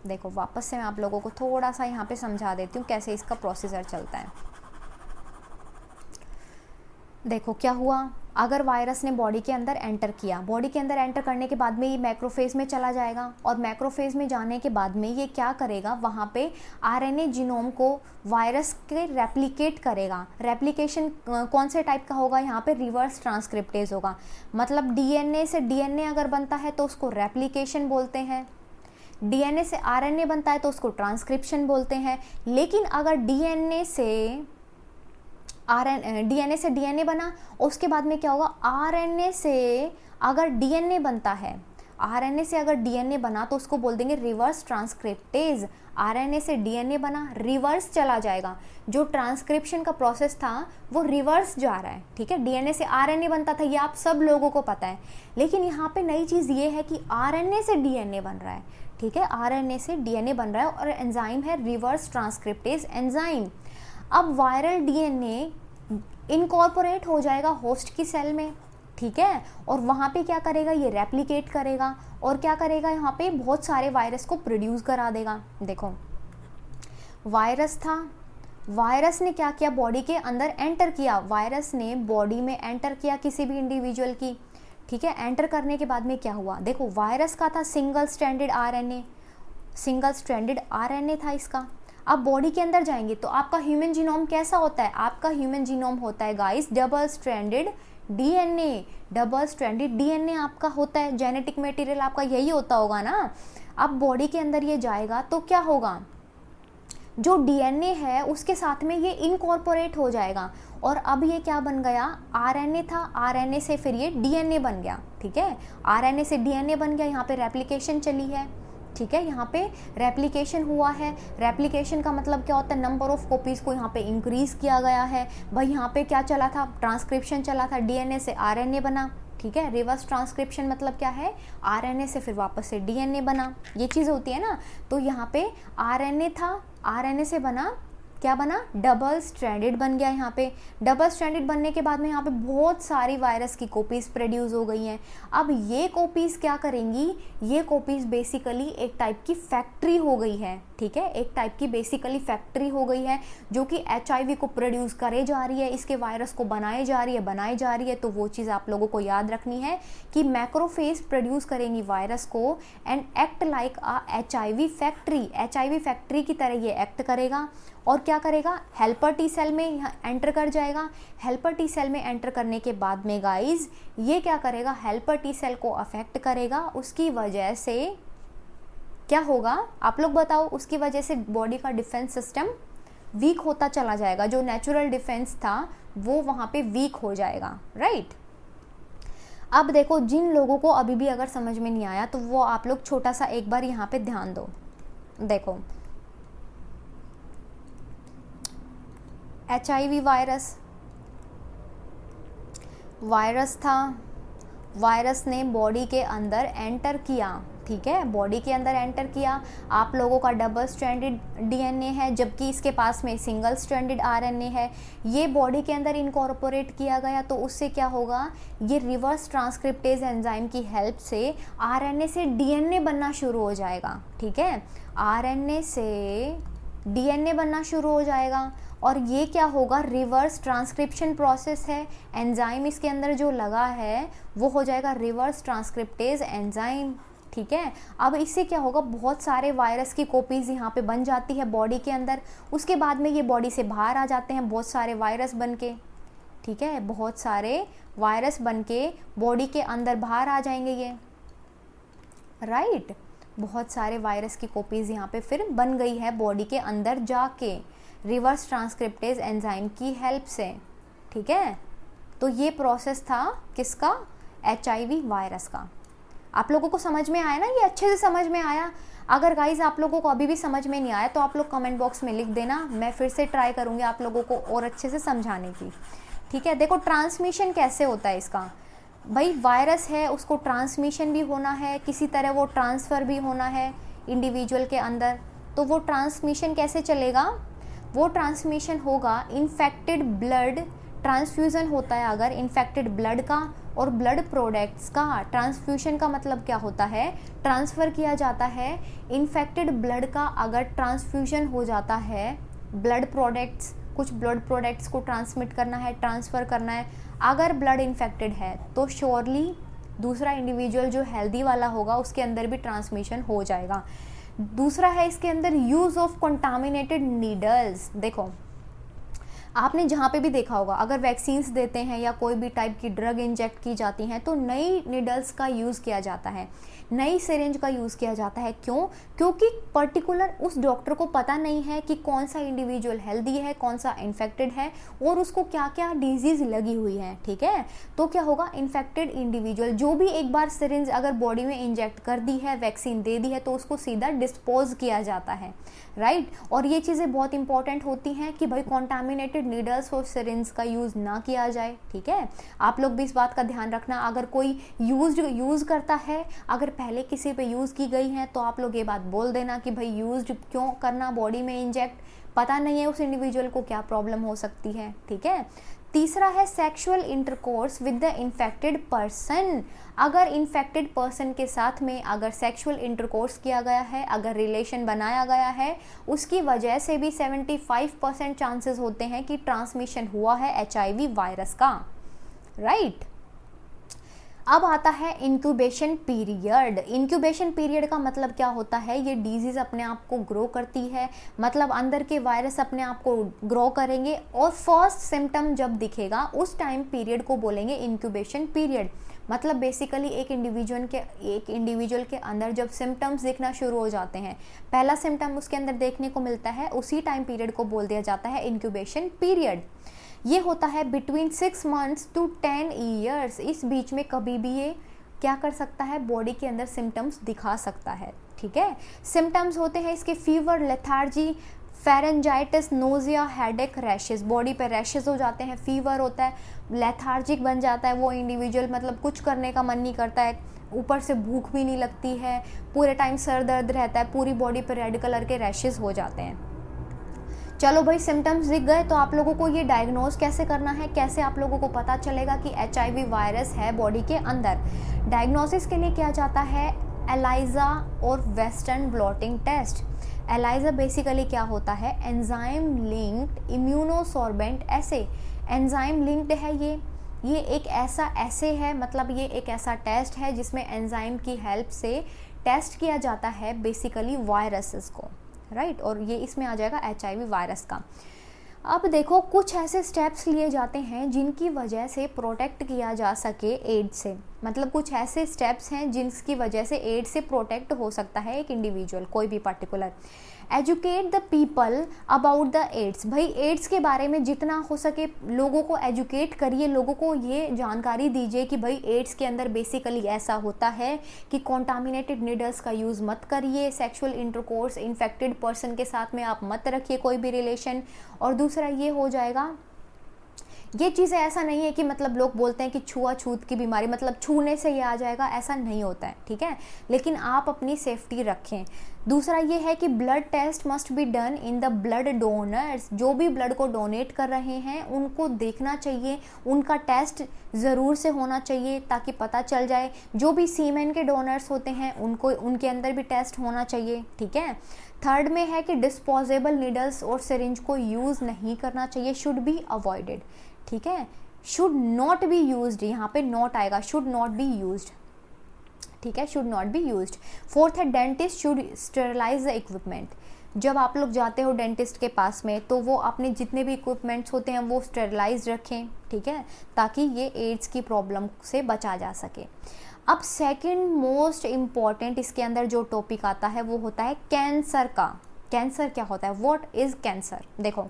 देखो, वापस से मैं आप लोगों को थोड़ा सा यहाँ पे समझा देती हूँ कैसे इसका प्रोसीजर चलता है। देखो क्या हुआ, अगर वायरस ने बॉडी के अंदर एंटर किया, बॉडी के अंदर एंटर करने के बाद में ये मैक्रोफेज में चला जाएगा, और मैक्रोफेज में जाने के बाद में ये क्या करेगा? वहाँ पे RNA जीनोम को वायरस के रेप्लिकेट करेगा। रेप्लिकेशन कौन से टाइप का होगा? यहाँ पे रिवर्स ट्रांसक्रिप्टेज होगा। मतलब DNA से DNA अगर बनता है तो उसको रेप्लिकेशन बोलते हैं, DNA से RNA बनता है तो उसको ट्रांसक्रिप्शन बोलते हैं। लेकिन अगर DNA से DNA बना, उसके बाद में क्या होगा? RNA से अगर DNA बनता है, RNA से अगर DNA बना तो उसको बोल देंगे रिवर्स ट्रांसक्रिप्टेज। RNA से DNA बना, रिवर्स चला जाएगा। जो ट्रांसक्रिप्शन का प्रोसेस था वो रिवर्स जा रहा है, ठीक है। DNA से RNA बनता था, ये आप सब लोगों को पता है। लेकिन यहाँ पे नई चीज़ ये है कि RNA से DNA बन रहा है, ठीक है। RNA से DNA बन रहा है और एंजाइम है रिवर्स ट्रांसक्रिप्टेज एंजाइम। अब वायरल DNA इनकॉर्पोरेट हो जाएगा होस्ट की सेल में, ठीक है, और वहाँ पे क्या करेगा? ये रेप्लिकेट करेगा, और क्या करेगा? यहाँ पे बहुत सारे वायरस को प्रोड्यूस करा देगा। देखो, वायरस था, वायरस ने क्या किया? बॉडी के अंदर एंटर किया। वायरस ने बॉडी में एंटर किया किसी भी इंडिविजुअल की, ठीक है। एंटर करने के बाद में क्या हुआ? देखो, वायरस का था सिंगल स्ट्रैंडेड RNA था इसका। अब बॉडी के अंदर जाएंगे तो आपका ह्यूमन जीनोम कैसा होता है? आपका ह्यूमन जीनोम होता है guys double stranded DNA, double stranded DNA आपका होता है, जेनेटिक मटेरियल आपका यही होता होगा ना। अब बॉडी के अंदर ये जाएगा तो क्या होगा, जो डीएनए है उसके साथ में ये इनकॉर्पोरेट हो जाएगा और अब ये क्या बन गया, आरएनए था, आरएनए से फिर ये डीएनए बन गया, ठीक है, आरएनए से डीएनए बन गया, यहाँ पे रेप्लिकेशन चली है, ठीक है, यहाँ पे रेप्लिकेशन हुआ है। रेप्लिकेशन का मतलब क्या होता है, नंबर ऑफ कॉपीज को यहाँ पे इंक्रीज किया गया है। भाई यहाँ पे क्या चला था, ट्रांसक्रिप्शन चला था, डीएनए से आरएनए बना, ठीक है, रिवर्स ट्रांसक्रिप्शन मतलब क्या है, आरएनए से फिर वापस से डीएनए बना, ये चीज़ होती है ना। तो यहाँ पे आरएनए था, आरएनए से बना, क्या बना, डबल स्ट्रैंडेड बन गया। यहाँ पे डबल स्ट्रैंडेड बनने के बाद में यहाँ पे बहुत सारी वायरस की कॉपीज़ प्रोड्यूस हो गई हैं। अब ये कॉपीज़ क्या करेंगी, ये कॉपीज़ बेसिकली एक टाइप की फैक्ट्री हो गई है, ठीक है, एक टाइप की बेसिकली फैक्ट्री हो गई है जो कि HIV को प्रोड्यूस करे जा रही है, इसके वायरस को बनाए जा रही है। तो वो चीज़ आप लोगों को याद रखनी है कि मैक्रोफेज प्रोड्यूस करेंगी वायरस को and act like a HIV factory, HIV factory की तरह ये एक्ट करेगा और क्या करेगा, हेल्पर टी सेल में एंटर कर जाएगा। हेल्पर टी सेल में एंटर करने के बाद में गाइज ये क्या करेगा, हेल्पर टी सेल को अफेक्ट करेगा, उसकी वजह से क्या होगा आप लोग बताओ, उसकी वजह से बॉडी का डिफेंस सिस्टम वीक होता चला जाएगा, जो नेचुरल डिफेंस था वो वहाँ पे वीक हो जाएगा, राइट। अब देखो, जिन लोगों को अभी भी अगर समझ में नहीं आया तो वो आप लोग छोटा सा एक बार यहाँ पे ध्यान दो। देखो HIV वायरस था, वायरस ने बॉडी के अंदर एंटर किया, ठीक है, बॉडी के अंदर एंटर किया। आप लोगों का डबल स्ट्रैंडेड डीएनए है जबकि इसके पास में सिंगल स्ट्रैंडेड आरएनए है, ये बॉडी के अंदर इनकॉर्पोरेट किया गया तो उससे क्या होगा, ये रिवर्स ट्रांसक्रिप्टेज एंजाइम की हेल्प से आरएनए से डीएनए बनना शुरू हो जाएगा, ठीक है, आरएनए से डीएनए बनना शुरू हो जाएगा और ये क्या होगा, रिवर्स ट्रांसक्रिप्शन प्रोसेस है, एंजाइम इसके अंदर जो लगा है वो हो जाएगा रिवर्स ट्रांसक्रिप्टेज एंजाइम, ठीक है। अब इससे क्या होगा, बहुत सारे वायरस की कॉपीज़ यहाँ पे बन जाती है बॉडी के अंदर, उसके बाद में ये बॉडी से बाहर आ जाते हैं बहुत सारे वायरस बन के, ठीक है, बहुत सारे वायरस बन के बॉडी के अंदर बाहर आ जाएंगे ये, राइट। बहुत सारे वायरस की कॉपीज़ यहाँ पे फिर बन गई है बॉडी के अंदर जाके रिवर्स ट्रांसक्रिप्टेज एंजाइम की हेल्प से, ठीक है। तो ये प्रोसेस था किसका, HIV वायरस का। आप लोगों को समझ में आया ना, ये अच्छे से समझ में आया। अगर गाइज आप लोगों को अभी भी समझ में नहीं आया तो आप लोग कमेंट बॉक्स में लिख देना, मैं फिर से ट्राई करूँगी आप लोगों को और अच्छे से समझाने की, ठीक है। देखो ट्रांसमिशन कैसे होता है इसका, भाई वायरस है उसको ट्रांसमिशन भी होना है, किसी तरह वो ट्रांसफ़र भी होना है इंडिविजुअल के अंदर, तो वो ट्रांसमिशन कैसे चलेगा, वो ट्रांसमिशन होगा इन्फेक्टेड ब्लड ट्रांसफ्यूज़न होता है अगर इन्फेक्टेड ब्लड का और ब्लड प्रोडक्ट्स का। ट्रांसफ्यूशन का मतलब क्या होता है, ट्रांसफ़र किया जाता है, इन्फेक्टेड ब्लड का अगर ट्रांसफ्यूजन हो जाता है, ब्लड प्रोडक्ट्स, कुछ ब्लड प्रोडक्ट्स को ट्रांसमिट करना है, ट्रांसफ़र करना है, अगर ब्लड इन्फेक्टेड है तो श्योरली दूसरा इंडिविजुअल जो हेल्दी वाला होगा उसके अंदर भी ट्रांसमिशन हो जाएगा। दूसरा है इसके अंदर यूज़ ऑफ कंटामिनेटेड नीडल्स। देखो आपने जहाँ पे भी देखा होगा अगर वैक्सीन्स देते हैं या कोई भी टाइप की ड्रग इंजेक्ट की जाती हैं तो नई नीडल्स का यूज़ किया जाता है, नई सिरिंज का यूज़ किया जाता है। क्यों, क्योंकि पर्टिकुलर उस डॉक्टर को पता नहीं है कि कौन सा इंडिविजुअल हेल्दी है, कौन सा इन्फेक्टेड है और उसको क्या क्या डिजीज़ लगी हुई है, ठीक है। तो क्या होगा, इन्फेक्टेड इंडिविजुअल जो भी एक बार सिरिंज अगर बॉडी में इंजेक्ट कर दी है, वैक्सीन दे दी है तो उसको सीधा डिस्पोज किया जाता है, राइट। और ये चीज़ें बहुत इंपॉर्टेंट होती हैं कि भाई कॉन्टामिनेटेड नीडल्स और सिरिंज का यूज़ ना किया जाए, ठीक है। आप लोग भी इस बात का ध्यान रखना, अगर कोई यूज़ करता है, अगर पहले किसी पे यूज़ की गई है तो आप लोग ये बात बोल देना कि भाई यूज़ क्यों करना बॉडी में इंजेक्ट, पता नहीं है उस इंडिविजुअल को क्या प्रॉब्लम हो सकती है, ठीक है। तीसरा है sexual intercourse with the infected person. अगर इन्फेक्टेड पर्सन के साथ में अगर सेक्सुअल इंटरकोर्स किया गया है, अगर रिलेशन बनाया गया है, उसकी वजह से भी 75% चांसेस होते हैं कि ट्रांसमिशन हुआ है HIV वायरस का, राइट। अब आता है इंक्यूबेशन पीरियड। इंक्यूबेशन पीरियड का मतलब क्या होता है, ये डिजीज़ अपने आप को ग्रो करती है, मतलब अंदर के वायरस अपने आप को ग्रो करेंगे और फर्स्ट सिम्टम जब दिखेगा उस टाइम पीरियड को बोलेंगे इंक्यूबेशन पीरियड। मतलब बेसिकली एक इंडिविजुअल के अंदर जब सिम्टम्स दिखना शुरू हो जाते हैं, पहला सिम्टम उसके अंदर देखने को मिलता है, उसी टाइम पीरियड को बोल दिया जाता है इंक्यूबेशन पीरियड। ये होता है बिटवीन 6 मंथ्स टू 10 ईयर्स। इस बीच में कभी भी ये क्या कर सकता है, बॉडी के अंदर सिम्टम्स दिखा सकता है। ठीक है, सिम्टम्स होते हैं इसके fever, lethargy, pharyngitis, nausea, headache, rashes. Body पे रैशेस हो जाते हैं, फीवर होता है, लेथार्जिक बन जाता है वो इंडिविजुअल, मतलब कुछ करने का मन नहीं करता है, ऊपर से भूख भी नहीं लगती है, पूरे टाइम सर दर्द रहता है, पूरी बॉडी पे रेड कलर के रैशेस हो जाते हैं। चलो भाई, सिम्टम्स दिख गए, तो आप लोगों को ये डायग्नोज कैसे करना है, कैसे आप लोगों को पता चलेगा कि HIV वायरस है बॉडी के अंदर। डायग्नोसिस के लिए किया जाता है एलाइजा और western blotting test. ELISA basically क्या होता है, enzyme linked immunosorbent assay. Enzyme linked है ये एक ऐसा ऐसे है, मतलब ये एक ऐसा टेस्ट है जिसमें एंजाइम की हेल्प से टेस्ट किया जाता है बेसिकली वायरसेस को, राइट। और ये इसमें आ जाएगा HIV वायरस का। अब देखो, कुछ ऐसे स्टेप्स लिए जाते हैं जिनकी वजह से प्रोटेक्ट किया जा सके एड्स से। मतलब कुछ ऐसे स्टेप्स हैं जिनकी वजह से एड्स से प्रोटेक्ट हो सकता है एक इंडिविजुअल, कोई भी particular. Educate the people about the AIDS. भाई एड्स के बारे में जितना हो सके लोगों को एजुकेट करिए, लोगों को ये जानकारी दीजिए कि भाई एड्स के अंदर बेसिकली ऐसा होता है कि कॉन्टामिनेटेड नीडल्स का यूज़ मत करिए, सेक्सुअल इंटरकोर्स इन्फेक्टेड पर्सन के साथ में आप मत रखिए कोई भी रिलेशन। और दूसरा ये हो जाएगा, ये चीज़ें ऐसा नहीं है कि मतलब लोग बोलते हैं कि छुआछूत की बीमारी, मतलब छूने से ये आ जाएगा, ऐसा नहीं होता है, ठीक है। लेकिन आप अपनी सेफ्टी रखें। दूसरा ये है कि blood test must be done in the blood donors. जो भी ब्लड को डोनेट कर रहे हैं उनको देखना चाहिए, उनका टेस्ट ज़रूर से होना चाहिए ताकि पता चल जाए। जो भी सीमेन के डोनर्स होते हैं उनको, उनके अंदर भी टेस्ट होना चाहिए, ठीक है। थर्ड में है कि डिस्पोजेबल नीडल्स और सिरिंज को यूज़ नहीं करना चाहिए, शुड बी अवॉइडेड, ठीक है। शुड नॉट बी यूज्ड, यहाँ पे नॉट आएगा, शुड नॉट बी यूज्ड, ठीक है, should not be used. Fourth है dentist should sterilise the equipment. जब आप लोग जाते हो डेंटिस्ट के पास में तो वो अपने जितने भी इक्विपमेंट्स होते हैं वो स्टेरिलाइज रखें, ठीक है, ताकि ये एड्स की प्रॉब्लम से बचा जा सके। अब सेकंड मोस्ट इम्पॉर्टेंट इसके अंदर जो टॉपिक आता है वो होता है कैंसर का। कैंसर क्या होता है, व्हाट इज़ कैंसर। देखो,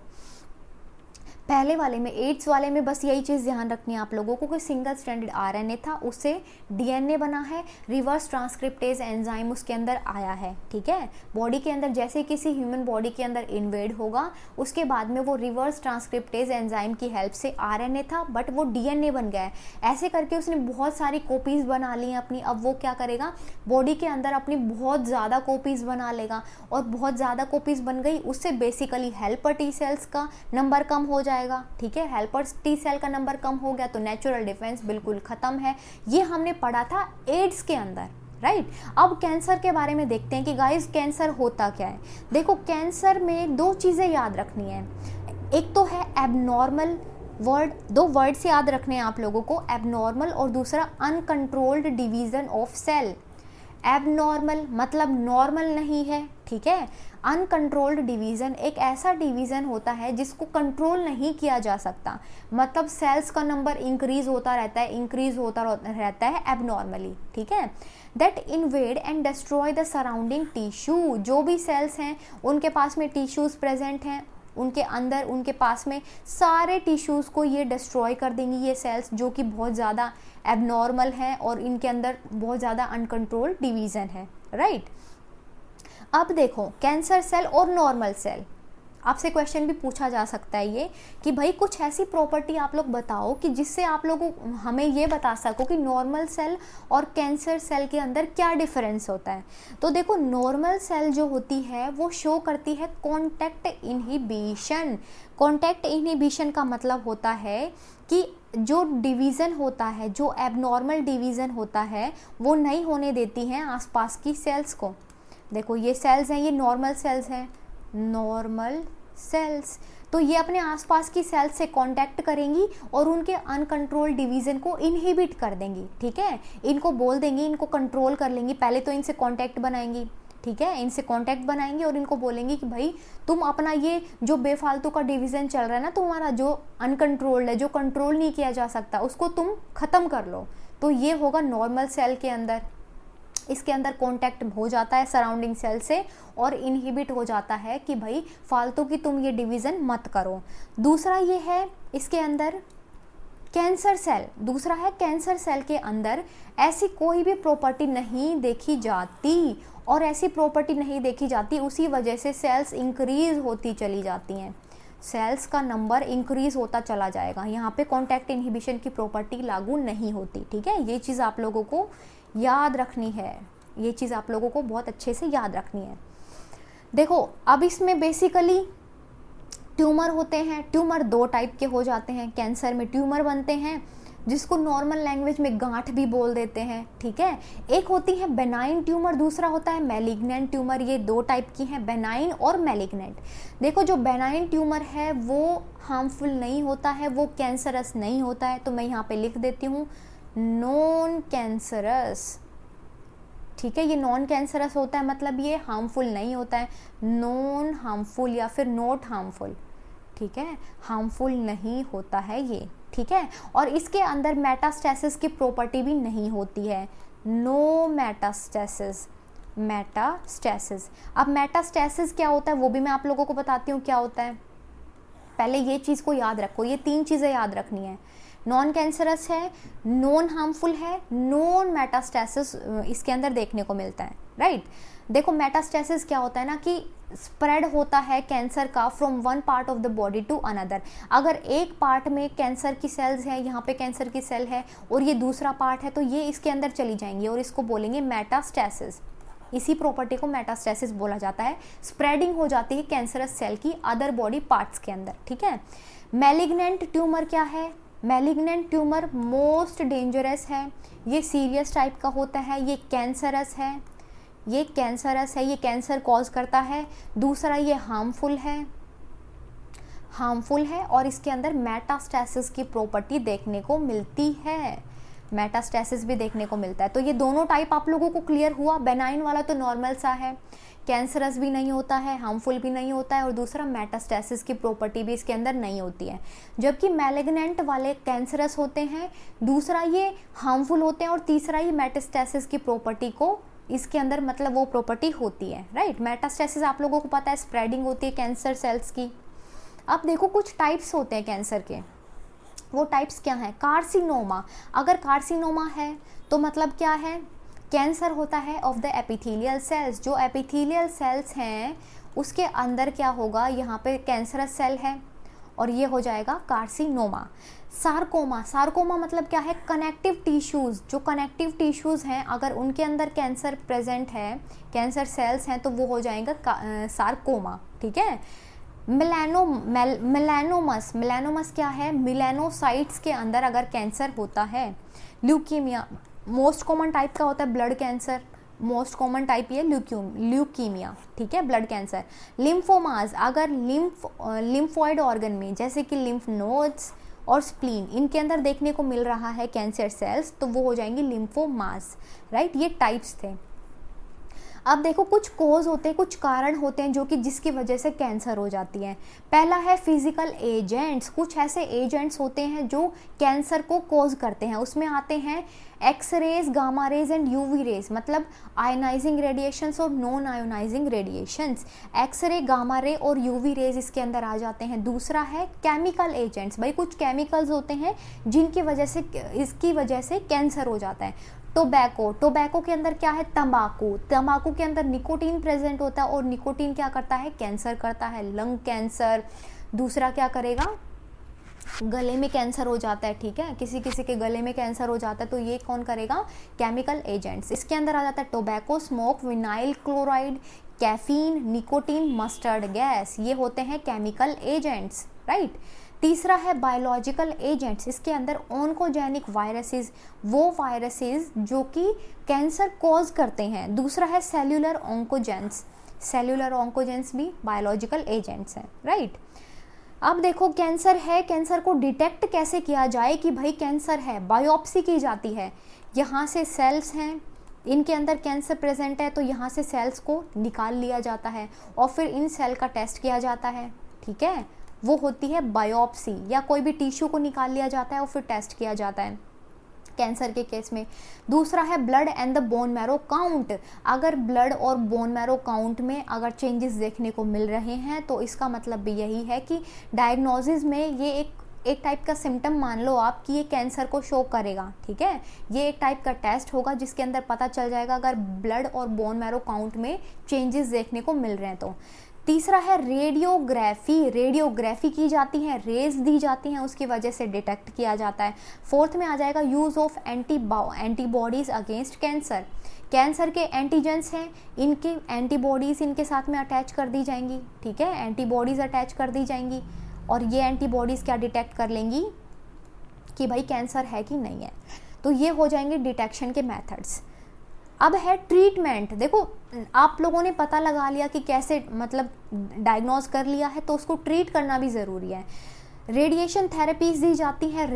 पहले वाले में, एड्स वाले में बस यही चीज़ ध्यान रखनी है आप लोगों को कि सिंगल स्ट्रैंडेड RNA था, उससे DNA बना है, रिवर्स ट्रांसक्रिप्टेज एंजाइम उसके अंदर आया है, ठीक है। बॉडी के अंदर जैसे किसी ह्यूमन बॉडी के अंदर इन्वेड होगा, उसके बाद में वो रिवर्स ट्रांसक्रिप्टेज एंजाइम की हेल्प से RNA था बट वो DNA बन गया है। ऐसे करके उसने बहुत सारी कॉपीज़ बना ली हैं अपनी। अब वो क्या करेगा, बॉडी के अंदर अपनी बहुत ज़्यादा कॉपीज़ बना लेगा, और बहुत ज़्यादा कॉपीज़ बन गई, उससे बेसिकली हेल्पर T सेल्स का नंबर कम हो जाएगा, ठीक है। हेल्पर T सेल का नंबर कम हो गया तो नेचुरल डिफेंस बिल्कुल खत्म है। ये हमने पढ़ा था एड्स के अंदर, राइट। अब कैंसर के बारे में देखते हैं कि गाइस कैंसर होता क्या है। देखो, कैंसर में दो चीज़ें याद रखनी है। एक तो है एबनॉर्मल वर्ड, दो वर्ड से याद रखने हैं आप लोगों को, एबनॉर्मल, और दूसरा uncontrolled division of cell. Abnormal मतलब नॉर्मल नहीं है, ठीक है। अनकंट्रोल्ड डिवीज़न एक ऐसा डिवीज़न होता है जिसको कंट्रोल नहीं किया जा सकता, मतलब सेल्स का नंबर इंक्रीज होता रहता है, इंक्रीज होता रहता है एबनॉर्मली, ठीक है। That invade and destroy the surrounding tissue. जो भी सेल्स हैं उनके पास में टिश्यूज़ प्रेजेंट हैं, उनके अंदर उनके पास में सारे टिश्यूज़ को ये डिस्ट्रॉय कर देंगी ये सेल्स, जो कि बहुत ज़्यादा एबनॉर्मल हैं और इनके अंदर बहुत ज़्यादा अनकंट्रोल्ड डिवीज़न है, राइट। अब देखो, कैंसर सेल और नॉर्मल सेल, आपसे क्वेश्चन भी पूछा जा सकता है ये कि भाई कुछ ऐसी प्रॉपर्टी आप लोग बताओ कि जिससे आप लोग हमें ये बता सको कि नॉर्मल सेल और कैंसर सेल के अंदर क्या डिफरेंस होता है। तो देखो, नॉर्मल सेल जो होती है वो शो करती है कॉन्टैक्ट इनहिबिशन। कॉन्टैक्ट इनहिबिशन का मतलब होता है कि जो डिवीज़न होता है, जो एबनॉर्मल डिवीज़न होता है, वो नहीं होने देती हैं आसपास की सेल्स को। देखो, ये सेल्स हैं, ये नॉर्मल सेल्स हैं, नॉर्मल सेल्स। तो ये अपने आसपास की सेल्स से कांटेक्ट करेंगी और उनके अनकंट्रोल्ड डिवीजन को इनहिबिट कर देंगी, ठीक है, इनको बोल देंगी, इनको कंट्रोल कर लेंगी, पहले तो इनसे कांटेक्ट बनाएंगी, ठीक है, इनसे कांटेक्ट बनाएंगे और इनको बोलेंगे कि भाई तुम अपना ये जो बेफालतू का डिवीजन चल रहा है ना तुम्हारा, जो अनकंट्रोल्ड है, जो कंट्रोल नहीं किया जा सकता, उसको तुम खत्म कर लो। तो ये होगा नॉर्मल सेल के अंदर, इसके अंदर कांटेक्ट हो जाता है सराउंडिंग सेल से और इनहिबिट हो जाता है कि भाई फालतू की तुम ये डिवीजन मत करो। दूसरा ये है इसके अंदर कैंसर सेल, दूसरा है कैंसर सेल के अंदर ऐसी कोई भी प्रॉपर्टी नहीं देखी जाती, और ऐसी प्रॉपर्टी नहीं देखी जाती उसी वजह से सेल्स इंक्रीज होती चली जाती हैं, सेल्स का नंबर इंक्रीज होता चला जाएगा। यहाँ पे कॉन्टैक्ट इनहिबिशन की प्रॉपर्टी लागू नहीं होती, ठीक है, ये चीज़ आप लोगों को याद रखनी है, ये चीज़ आप लोगों को बहुत अच्छे से याद रखनी है। देखो अब इसमें बेसिकली ट्यूमर होते हैं, ट्यूमर 2 टाइप के हो जाते हैं, कैंसर में ट्यूमर बनते हैं जिसको नॉर्मल लैंग्वेज में गांठ भी बोल देते हैं, ठीक है, एक होती है बेनाइन ट्यूमर, दूसरा होता है मैलिग्नेंट ट्यूमर, ये 2 टाइप की हैं, बेनाइन और मैलिग्नेंट। देखो जो बेनाइन ट्यूमर है वो हार्मफुल नहीं होता है, वो कैंसरस नहीं होता है, तो मैं यहाँ पे लिख देती हूँ नॉन कैंसरस, ठीक है, ये नॉन कैंसरस होता है, मतलब ये हार्मफुल नहीं होता है, नॉन हार्मफुल या फिर नॉट हार्मफुल, ठीक है, हार्मफुल नहीं होता है ये, ठीक है, और इसके अंदर मेटास्टेसिस की प्रॉपर्टी भी नहीं होती है, नो मेटास्टेसिस, मेटास्टेसिस। अब मेटास्टेसिस क्या होता है वो भी मैं आप लोगों को बताती हूँ क्या होता है, पहले ये चीज़ को याद रखो, ये 3 चीज़ें याद रखनी है, नॉन कैंसरस है, नॉन हार्मफुल है, नॉन मेटास्टेसिस इसके अंदर देखने को मिलता है, राइट। देखो मेटास्टेसिस क्या होता है ना कि स्प्रेड होता है कैंसर का from one part of the body to another, अगर एक पार्ट में कैंसर की सेल्स है, यहाँ पे कैंसर की सेल है और ये दूसरा पार्ट है, तो ये इसके अंदर चली जाएंगी और इसको बोलेंगे मेटास्टेसिस, इसी प्रॉपर्टी को मेटास्टेसिस बोला जाता है, स्प्रेडिंग हो जाती है कैंसरस सेल की अदर बॉडी पार्ट्स के अंदर, ठीक है। मैलिग्नेंट ट्यूमर क्या है, मैलिग्नेंट ट्यूमर मोस्ट डेंजरस है, ये सीरियस टाइप का होता है, ये कैंसरस है, ये कैंसरस है, ये कैंसर कॉज करता है, दूसरा ये हार्मफुल है और इसके अंदर मेटास्टेसिस की प्रॉपर्टी देखने को मिलती है, मेटास्टेसिस भी देखने को मिलता है। तो ये दोनों टाइप आप लोगों को क्लियर हुआ, बेनाइन वाला तो नॉर्मल सा है, कैंसरस भी नहीं होता है, हार्मफुल भी नहीं होता है, और दूसरा मेटास्टेसिस की प्रॉपर्टी भी इसके अंदर नहीं होती है। जबकि मैलिग्नेंट वाले कैंसरस होते हैं, दूसरा ये हार्मफुल होते हैं और तीसरा ये मेटास्टेसिस की प्रॉपर्टी को इसके अंदर मतलब वो प्रॉपर्टी होती है, राइट। मेटास्टेसिस आप लोगों को पता है स्प्रेडिंग होती है कैंसर सेल्स की। अब देखो कुछ टाइप्स होते हैं कैंसर के, वो टाइप्स क्या हैं, कार्सिनोमा, अगर कार्सिनोमा है तो मतलब क्या है, कैंसर होता है ऑफ द एपिथेलियल सेल्स, जो एपिथेलियल सेल्स हैं उसके अंदर क्या होगा, यहाँ पे कैंसरस सेल है और ये हो जाएगा कार्सिनोमा। सार्कोमा, सार्कोमा मतलब क्या है, कनेक्टिव टिश्यूज़, जो कनेक्टिव टिश्यूज़ हैं अगर उनके अंदर कैंसर प्रेजेंट है, कैंसर सेल्स हैं, तो वो हो जाएगा सार्कोमा, ठीक है। मिलेनोमस, मिलेनोमस क्या है, मिलेनोसाइट्स के अंदर अगर कैंसर होता है। ल्यूकीमिया मोस्ट कॉमन टाइप का होता है blood cancer, most common type ये ल्यूकीमिया, ठीक है, ब्लड कैंसर। लिम्फोमास, अगर लिम्फॉइड ऑर्गन में जैसे कि लिम्फ नोड्स और स्प्लीन इनके अंदर देखने को मिल रहा है कैंसर सेल्स, तो वो हो जाएंगी लिम्फोमास, राइट। ये टाइप्स थे। अब देखो कुछ कोज होते हैं, कुछ कारण होते हैं जो कि जिसकी वजह से कैंसर हो जाती है। पहला है फिजिकल एजेंट्स, कुछ ऐसे एजेंट्स होते हैं जो कैंसर को कोज करते हैं, उसमें आते हैं X rays, gamma rays and UV rays, मतलब आयोनाइजिंग रेडिएशंस और non ionizing radiations. X ray, gamma ray और यूवी रेज इसके अंदर आ जाते हैं। दूसरा है केमिकल एजेंट्स, भाई कुछ केमिकल्स होते हैं जिनकी वजह से इसकी वजह से कैंसर हो जाता है। टोबैको, टोबैको के अंदर क्या है, तंबाकू, तंबाकू के अंदर निकोटीन प्रेजेंट होता है और निकोटीन क्या करता है, कैंसर करता है, लंग कैंसर। दूसरा क्या करेगा, गले में कैंसर हो जाता है, ठीक है, किसी किसी के गले में कैंसर हो जाता है, तो ये कौन करेगा, केमिकल एजेंट्स। इसके अंदर आ जाता है tobacco, smoke, vinyl chloride, caffeine, nicotine, mustard gas, ये होते हैं केमिकल एजेंट्स, राइट। तीसरा है बायोलॉजिकल एजेंट्स, इसके अंदर ऑन्कोजेनिक वायरसेस, वो वायरसेस जो कि कैंसर कॉज करते हैं। दूसरा है सेल्यूलर ऑन्कोजेंस, सेल्यूलर ऑन्कोजेंस भी बायोलॉजिकल एजेंट्स हैं, राइट। अब देखो कैंसर है, कैंसर को डिटेक्ट कैसे किया जाए कि भाई कैंसर है, बायोप्सी की जाती है। यहाँ से सेल्स हैं, इनके अंदर कैंसर प्रेजेंट है तो यहाँ से सेल्स को निकाल लिया जाता है और फिर इन सेल का टेस्ट किया जाता है, ठीक है, वो होती है बायोप्सी। या कोई भी टिश्यू को निकाल लिया जाता है और फिर टेस्ट किया जाता है कैंसर के केस में। दूसरा है blood and the bone marrow count. अगर ब्लड और बोन मैरो काउंट में अगर चेंजेस देखने को मिल रहे हैं तो इसका मतलब भी यही है कि डायग्नोसिस में ये एक टाइप का सिम्टम मान लो आप कि ये कैंसर को शो करेगा, ठीक है। ये एक टाइप का टेस्ट होगा जिसके अंदर पता चल जाएगा अगर ब्लड और बोन मैरो काउंट में चेंजेस देखने को मिल रहे हैं तो। तीसरा है रेडियोग्राफी। रेडियोग्राफी की जाती है, रेज दी जाती हैं, उसकी वजह से डिटेक्ट किया जाता है। फोर्थ में आ जाएगा use of antibodies against cancer. Cancer के एंटीजेंस हैं, इनके एंटीबॉडीज़ इनके साथ में अटैच कर दी जाएंगी, ठीक है, एंटीबॉडीज़ अटैच कर दी जाएंगी और ये एंटीबॉडीज़ क्या डिटेक्ट कर लेंगी कि भाई कैंसर है कि नहीं है। तो ये हो जाएंगे डिटेक्शन के मेथड्स। अब है ट्रीटमेंट। देखो आप लोगों ने पता लगा लिया कि कैसे मतलब डायग्नोज कर लिया है, तो उसको ट्रीट करना भी ज़रूरी है। रेडिएशन थेरेपीज दी जाती हैं,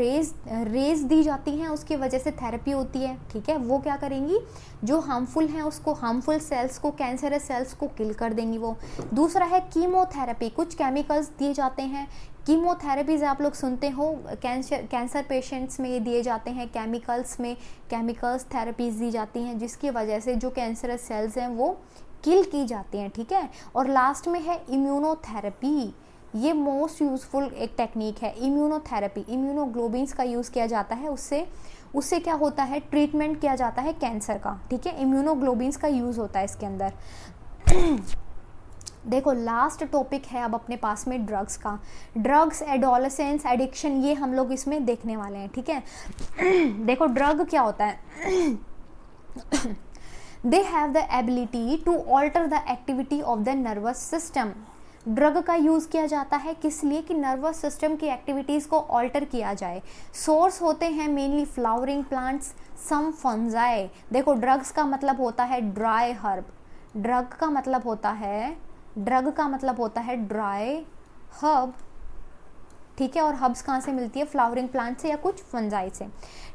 रेज दी जाती हैं, उसकी वजह से थेरेपी होती है, ठीक है। वो क्या करेंगी, जो हार्मफुल हैं उसको, हार्मफुल सेल्स को, कैंसरस सेल्स को किल कर देंगी वो। दूसरा है कीमोथेरेपी। कुछ केमिकल्स दिए जाते हैं, कीमोथेरेपीज आप लोग सुनते हो, कैंसर पेशेंट्स में ये दिए जाते हैं, केमिकल्स थेरेपीज दी जाती हैं जिसकी वजह से जो कैंसरस सेल्स हैं वो किल की जाती हैं, ठीक है। और लास्ट में है इम्यूनोथेरेपी। ये मोस्ट यूज़फुल एक टेक्निक है इम्यूनोथेरेपी। इम्यूनोग्लोबिन्स का यूज़ किया जाता है, उससे क्या होता है, ट्रीटमेंट किया जाता है कैंसर का, ठीक है। इम्यूनोग्लोबिन्स का यूज़ होता है इसके अंदर। देखो लास्ट टॉपिक है अब अपने पास में ड्रग्स का। ड्रग्स, एडोलेसेंस, एडिक्शन, ये हम लोग इसमें देखने वाले हैं, ठीक है। देखो ड्रग क्या होता है, they have the ability to alter the activity of the nervous system. Drug का यूज़ किया जाता है किस लिए, कि नर्वस सिस्टम की एक्टिविटीज़ को ऑल्टर किया जाए। सोर्स होते हैं mainly flowering plants, some fungi. देखो ड्रग्स का मतलब होता है ड्राई हर्ब, ड्रग का मतलब होता है ड्राई हर्ब, ठीक है। और हर्ब्स कहाँ से मिलती है, फ्लावरिंग प्लांट से या कुछ फंजाई से।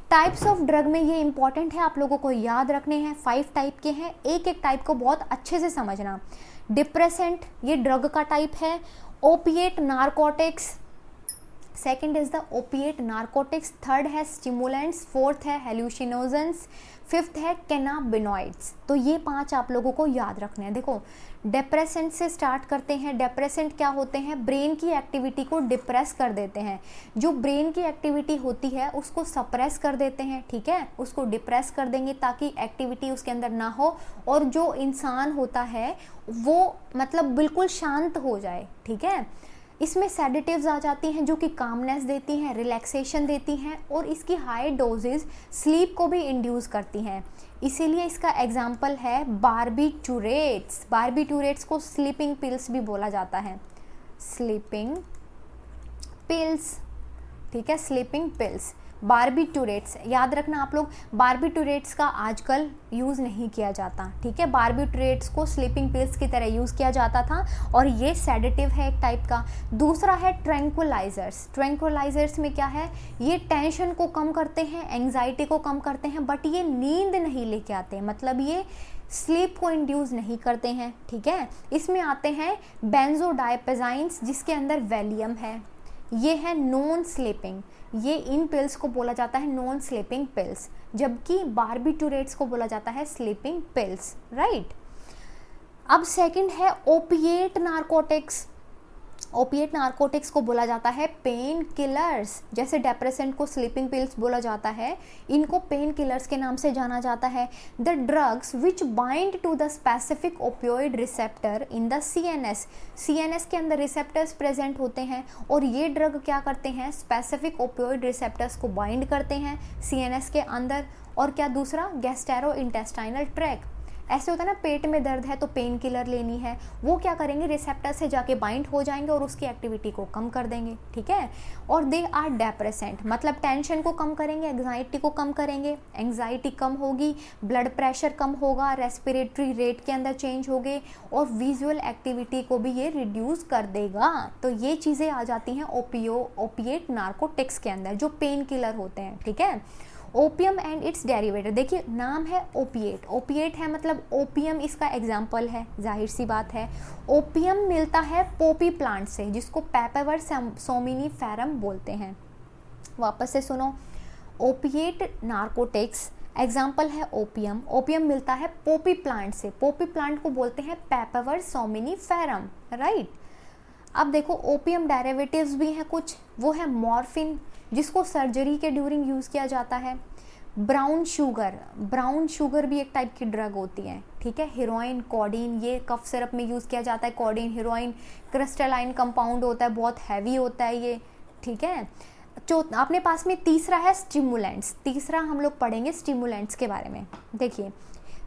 टाइप्स ऑफ ड्रग में ये इंपॉर्टेंट है, आप लोगों को याद रखने हैं, 5 टाइप के हैं, एक एक टाइप को बहुत अच्छे से समझना। डिप्रेसेंट ये ड्रग का टाइप है। Opiate narcotics, second is the opiate narcotics. Third है स्टिमुलेंट्स। फोर्थ है हेल्यूसिनोजेंस। फिफ्थ है कैनाबिनॉइड्स। तो ये 5 आप लोगों को याद रखने हैं। देखो डिप्रेसेंट से स्टार्ट करते हैं। डिप्रेसेंट क्या होते हैं, ब्रेन की एक्टिविटी को डिप्रेस कर देते हैं। जो ब्रेन की एक्टिविटी होती है उसको सप्रेस कर देते हैं, ठीक है, उसको डिप्रेस कर देंगे ताकि एक्टिविटी उसके अंदर ना हो और जो इंसान होता है वो मतलब बिल्कुल शांत हो जाए, ठीक है। इसमें सेडेटिव्स आ जाती हैं जो कि कामनेस देती हैं, रिलैक्सेशन देती हैं और इसकी हाई डोजेज स्लीप को भी इंड्यूस करती हैं। इसीलिए इसका एग्जाम्पल है बार्बिटूरेट्स। बार्बिटूरेट्स को स्लीपिंग पिल्स भी बोला जाता है, स्लीपिंग पिल्स, ठीक है, स्लीपिंग पिल्स। बार्बिटूरेट्स याद रखना आप लोग, बार्बिटूरेट्स का आजकल यूज़ नहीं किया जाता, ठीक है। बार्बिटूरेट्स को स्लीपिंग पिल्स की तरह यूज़ किया जाता था और ये सेडेटिव है एक टाइप का। दूसरा है ट्रैंक्विलाइजर्स। ट्रैंक्विलाइजर्स में क्या है, ये टेंशन को कम करते हैं, एंग्जाइटी को कम करते हैं, बट ये नींद नहीं लेके आते, मतलब ये स्लीप को इंड्यूस नहीं करते हैं, ठीक है। इसमें आते हैं बेंजोडाइपेजाइंस जिसके अंदर वैलियम है, ये है नॉन स्लीपिंग। ये इन पिल्स को बोला जाता है नॉन स्लीपिंग पिल्स, जबकि बार्बिटूरेट्स को बोला जाता है स्लीपिंग पिल्स, राइट। अब सेकंड है ओपिएट नारकोटिक्स। ओपिएट नारकोटिक्स को बोला जाता है पेन किलर्स। जैसे डेप्रेसेंट को स्लीपिंग पिल्स बोला जाता है, इनको पेन किलर्स के नाम से जाना जाता है। The drugs which bind to the specific opioid receptor in the CNS. CNS के अंदर रिसेप्टर्स प्रेजेंट होते हैं और ये ड्रग क्या करते हैं, स्पेसिफिक ओपियोइड रिसेप्टर्स को बाइंड करते हैं सीएनएस के अंदर। और क्या दूसरा, गैस्ट्रोइंटेस्टाइनल ट्रैक्ट। ऐसे होता है ना, पेट में दर्द है तो पेन किलर लेनी है, वो क्या करेंगे, रिसेप्टर से जाके बाइंड हो जाएंगे और उसकी एक्टिविटी को कम कर देंगे, ठीक है। और दे आर डेप्रेसेंट, मतलब टेंशन को कम करेंगे, एंग्जाइटी को कम करेंगे, एंग्जाइटी कम होगी, ब्लड प्रेशर कम होगा, रेस्पिरेटरी रेट के अंदर चेंज होगे, और विजुअल एक्टिविटी को भी ये रिड्यूस कर देगा। तो ये चीज़ें आ जाती हैं ओपिएट नार्कोटिक्स के अंदर, जो पेन किलर होते हैं, ठीक है। ओपियम एंड इट्स डेरिवेटिव, देखिए नाम है ओपिएट, ओपिएट है मतलब ओपियम इसका एग्जाम्पल है, जाहिर सी बात है। ओपियम मिलता है पोपी प्लांट से, जिसको पेपेवर सोमिनिफेरम बोलते हैं। वापस से सुनो, ओपिएट नार्कोटिक्स एग्जाम्पल है ओपियम, ओपियम मिलता है पोपी प्लांट से, पोपी प्लांट को बोलते हैं पेपेवर सोमिनिफेरम, राइट। अब देखो ओपियम डेरिवेटिव्स भी हैं कुछ, वो है मॉर्फिन, जिसको सर्जरी के ड्यूरिंग यूज़ किया जाता है। ब्राउन शुगर भी एक टाइप की ड्रग होती है, ठीक है। हेरोइन, कोडीन, ये कफ सिरप में यूज़ किया जाता है। कोडीन, हेरोइन क्रिस्टलाइन कंपाउंड होता है, बहुत हैवी होता है ये, ठीक है। अपने पास में तीसरा है स्टिमुलेंट्स, तीसरा हम लोग पढ़ेंगे स्टिमुलेंट्स के बारे में। देखिए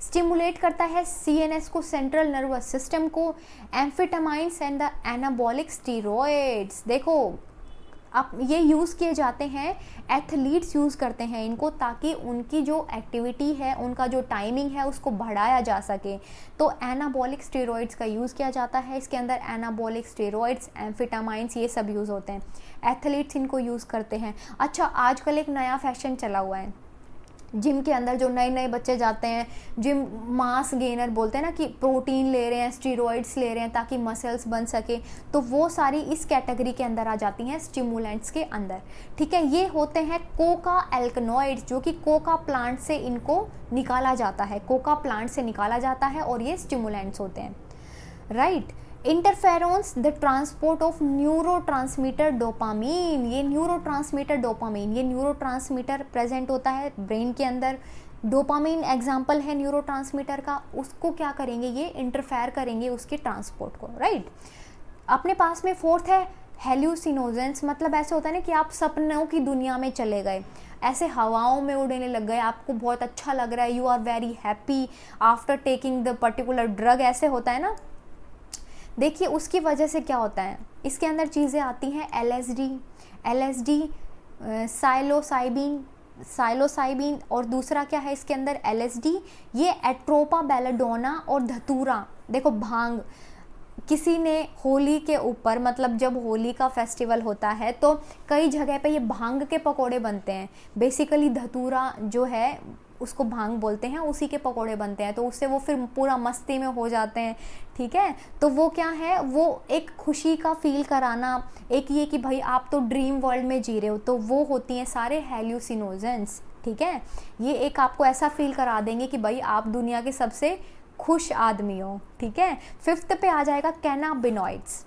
स्टिमुलेट करता है सीएनएस को, सेंट्रल नर्वस सिस्टम को, एम्फेटामाइंस एंड द एनाबॉलिक स्टीरॉयड्स। देखो अब ये यूज़ किए जाते हैं, एथलीट्स यूज़ करते हैं इनको, ताकि उनकी जो एक्टिविटी है, उनका जो टाइमिंग है, उसको बढ़ाया जा सके। तो एनाबॉलिक स्टेरॉइड्स का यूज़ किया जाता है, इसके अंदर एनाबॉलिक स्टेरॉइड्स, एम्फेटामाइंस, ये सब यूज़ होते हैं। एथलीट्स इनको यूज़ करते हैं। अच्छा, आजकल एक नया फैशन चला हुआ है, जिम के अंदर जो नए नए बच्चे जाते हैं, जिम मास गेनर बोलते हैं ना, कि प्रोटीन ले रहे हैं, स्टीरॉइड्स ले रहे हैं ताकि मसल्स बन सके, तो वो सारी इस कैटेगरी के अंदर आ जाती हैं, स्टिमुलेंट्स के अंदर, ठीक है। ये होते हैं कोका एल्कनॉइड्स, जो कि कोका प्लांट से इनको निकाला जाता है, कोका प्लांट से निकाला जाता है, और ये स्टिमुलेंट्स होते हैं, right. Interferons the transport of neurotransmitter dopamine, ये न्यूरोट्रांसमीटर डोपामीन, ये न्यूरोट्रांसमीटर प्रेजेंट होता है ब्रेन के अंदर। डोपामीन एग्जाम्पल है न्यूरोट्रांसमीटर का, उसको क्या करेंगे, ये इंटरफेयर करेंगे उसके ट्रांसपोर्ट को, राइट। अपने पास में फोर्थ है हेल्यूसिनोजेंस, मतलब ऐसे होता है ना कि आप सपनों की दुनिया में चले गए, ऐसे हवाओं में उड़ने लग गए, आपको बहुत अच्छा लग रहा है, you are very happy after taking the particular drug, ऐसे होता है ना। देखिए उसकी वजह से क्या होता है, इसके अंदर चीज़ें आती हैं एलएसडी, साइलोसाइबिन, और दूसरा क्या है इसके अंदर एलएसडी, ये एट्रोपा बेलाडोना और धतूरा। देखो भांग, किसी ने होली के ऊपर, मतलब जब होली का फेस्टिवल होता है तो कई जगह पे ये भांग के पकोड़े बनते हैं। बेसिकली धतूरा जो है उसको भांग बोलते हैं, उसी के पकोड़े बनते हैं, तो उससे वो फिर पूरा मस्ती में हो जाते हैं, ठीक है। तो वो क्या है, वो एक खुशी का फील कराना, एक ये कि भाई आप तो ड्रीम वर्ल्ड में जी रहे हो, तो वो होती हैं सारे हेल्यूसिनोजेंस, ठीक है। ये एक आपको ऐसा फील करा देंगे कि भाई आप दुनिया के सबसे खुश आदमी हो, ठीक है। फिफ्थ पे आ जाएगा कैनाबिनॉइड्स,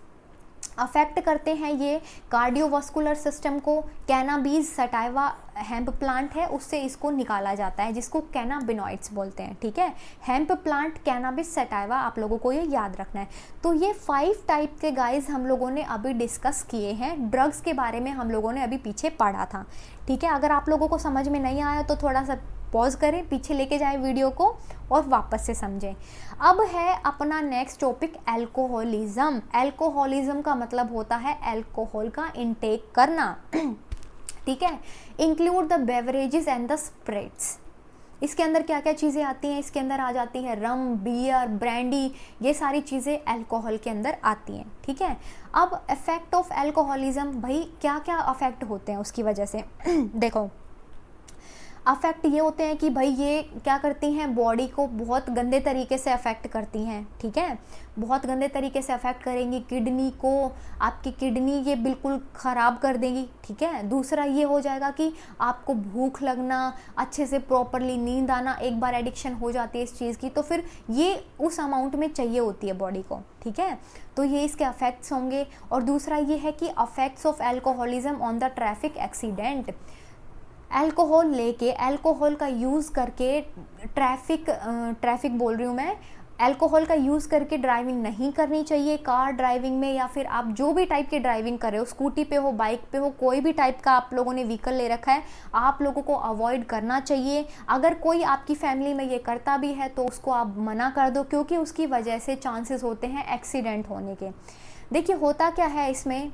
अफेक्ट करते हैं ये कार्डियोवास्कुलर सिस्टम को। कैनाबीज सटाइवा हेम्प प्लांट है, उससे इसको निकाला जाता है, जिसको कैनाबिनॉइड्स बोलते हैं, ठीक है। हेम्प प्लांट, कैनाबिस सटाइवा, आप लोगों को ये याद रखना है। तो ये 5 टाइप के गाइस हम लोगों ने अभी डिस्कस किए हैं, ड्रग्स के बारे में हम लोगों ने अभी पीछे पढ़ा था, ठीक है। अगर आप लोगों को समझ में नहीं आया तो थोड़ा सा पॉज करें, पीछे लेके जाएं वीडियो को और वापस से समझें। अब है अपना नेक्स्ट टॉपिक एल्कोहलिज्म। एल्कोहलिज्म का मतलब होता है अल्कोहल का इनटेक करना, ठीक है। Include the beverages and the स्प्रिट्स। इसके अंदर क्या क्या चीज़ें आती हैं, इसके अंदर आ जाती हैं रम, बियर, ब्रांडी, ये सारी चीज़ें अल्कोहल के अंदर आती हैं, ठीक है। अब इफेक्ट ऑफ एल्कोहलिज्म, भाई क्या क्या अफेक्ट होते हैं उसकी वजह से देखो अफेक्ट ये होते हैं कि भाई ये क्या करती हैं, बॉडी को बहुत गंदे तरीके से अफेक्ट करती हैं, ठीक है। बहुत गंदे तरीके से अफेक्ट करेंगी किडनी को, आपकी किडनी ये बिल्कुल ख़राब कर देंगी, ठीक है। दूसरा ये हो जाएगा कि आपको भूख लगना, अच्छे से प्रॉपरली नींद आना, एक बार एडिक्शन हो जाती है इस चीज़ की तो फिर ये उस अमाउंट में चाहिए होती है बॉडी को, ठीक है। तो ये इसके अफेक्ट्स होंगे। और दूसरा ये है कि affects of alcoholism on the traffic accident. Alcohol लेके, अल्कोहल का यूज़ करके ट्रैफिक बोल रही हूँ मैं, अल्कोहल का यूज़ करके ड्राइविंग नहीं करनी चाहिए कार ड्राइविंग में, या फिर आप जो भी टाइप की ड्राइविंग कर रहे हो, स्कूटी पे हो, बाइक पे हो, कोई भी टाइप का आप लोगों ने व्हीकल ले रखा है, आप लोगों को अवॉइड करना चाहिए। अगर कोई आपकी फैमिली में ये करता भी है तो उसको आप मना कर दो, क्योंकि उसकी वजह से चांसेस होते हैं एक्सीडेंट होने के। देखिए होता क्या है इसमें,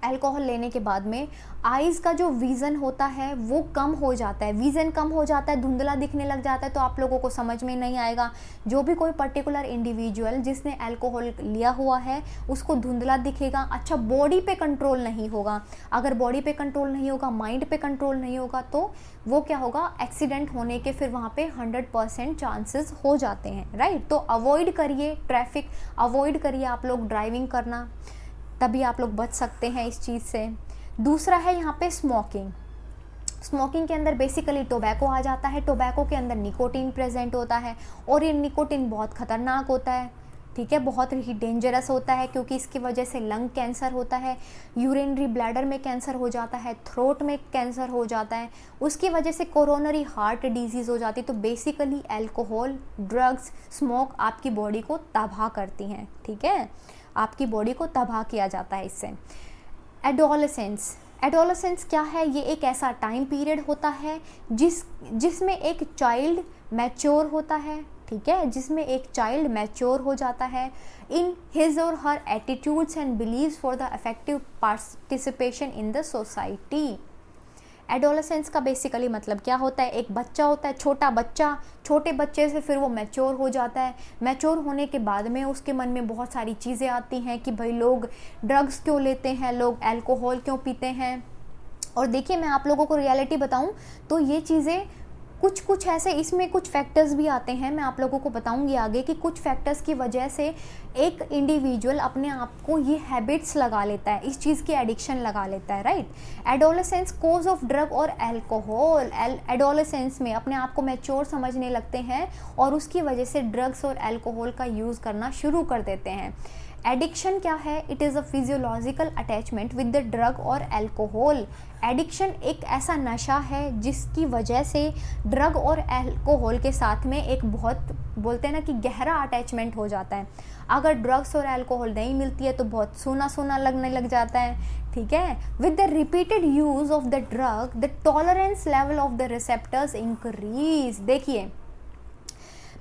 अल्कोहल लेने के बाद में आइज़ का जो विज़न होता है वो कम हो जाता है, विज़न कम हो जाता है, धुंधला दिखने लग जाता है, तो आप लोगों को समझ में नहीं आएगा। जो भी कोई पर्टिकुलर इंडिविजुअल जिसने अल्कोहल लिया हुआ है उसको धुंधला दिखेगा। अच्छा, बॉडी पे कंट्रोल नहीं होगा, अगर बॉडी पे कंट्रोल नहीं होगा, माइंड पे कंट्रोल नहीं होगा, तो वो क्या होगा, एक्सीडेंट होने के फिर वहाँ पे 100% चांसेस हो जाते हैं, राइट। तो अवॉइड करिए ट्रैफिक, अवॉइड करिए आप लोग ड्राइविंग करना, तभी आप लोग बच सकते हैं इस चीज़ से। दूसरा है यहाँ पे स्मोकिंग। स्मोकिंग के अंदर बेसिकली टोबैको आ जाता है। टोबैको के अंदर निकोटीन प्रेजेंट होता है और ये निकोटीन बहुत ख़तरनाक होता है, ठीक है, बहुत ही डेंजरस होता है, क्योंकि इसकी वजह से लंग कैंसर होता है, यूरिनरी ब्लैडर में कैंसर हो जाता है, थ्रोट में कैंसर हो जाता है, उसकी वजह से कोरोनरी हार्ट डिजीज़ हो जाती है। तो बेसिकली अल्कोहल, ड्रग्स, स्मोक आपकी बॉडी को तबाह करती हैं, ठीक है, आपकी बॉडी को तबाह किया जाता है इससे। एडोलेसेंस, एडोलेसेंस क्या है, ये एक ऐसा टाइम पीरियड होता है जिसमें एक चाइल्ड मैच्योर होता है, ठीक है, जिसमें एक चाइल्ड मैच्योर हो जाता है इन हिज और her attitudes and believes for the effective participation in the society. Adolescence का बेसिकली मतलब क्या होता है, एक बच्चा होता है, छोटा बच्चा, छोटे बच्चे से फिर वो मैच्योर हो जाता है। मैच्योर होने के बाद में उसके मन में बहुत सारी चीज़ें आती हैं कि भाई लोग ड्रग्स क्यों लेते हैं, लोग अल्कोहल क्यों पीते हैं। और देखिए मैं आप लोगों को रियलिटी बताऊं तो ये चीज़ें कुछ ऐसे, इसमें कुछ फैक्टर्स भी आते हैं, मैं आप लोगों को बताऊंगी आगे कि कुछ फैक्टर्स की वजह से एक इंडिविजुअल अपने आप को ये हैबिट्स लगा लेता है, इस चीज़ की एडिक्शन लगा लेता है, right. Adolescence cause of drug और अल्कोहल, एडोलेसेंस में अपने आप को मैच्योर समझने लगते हैं और उसकी वजह से ड्रग्स और अल्कोहल का यूज़ करना शुरू कर देते हैं। एडिक्शन क्या है, it is a physiological attachment with the drug और अल्कोहल। एडिक्शन एक ऐसा नशा है जिसकी वजह से ड्रग और अल्कोहल के साथ में एक बहुत, बोलते हैं ना कि गहरा अटैचमेंट हो जाता है। अगर ड्रग्स और अल्कोहल नहीं मिलती है तो बहुत सूना सूना लगने लग जाता है, ठीक है। With the repeated use of the drug the tolerance level of the receptors increase. देखिए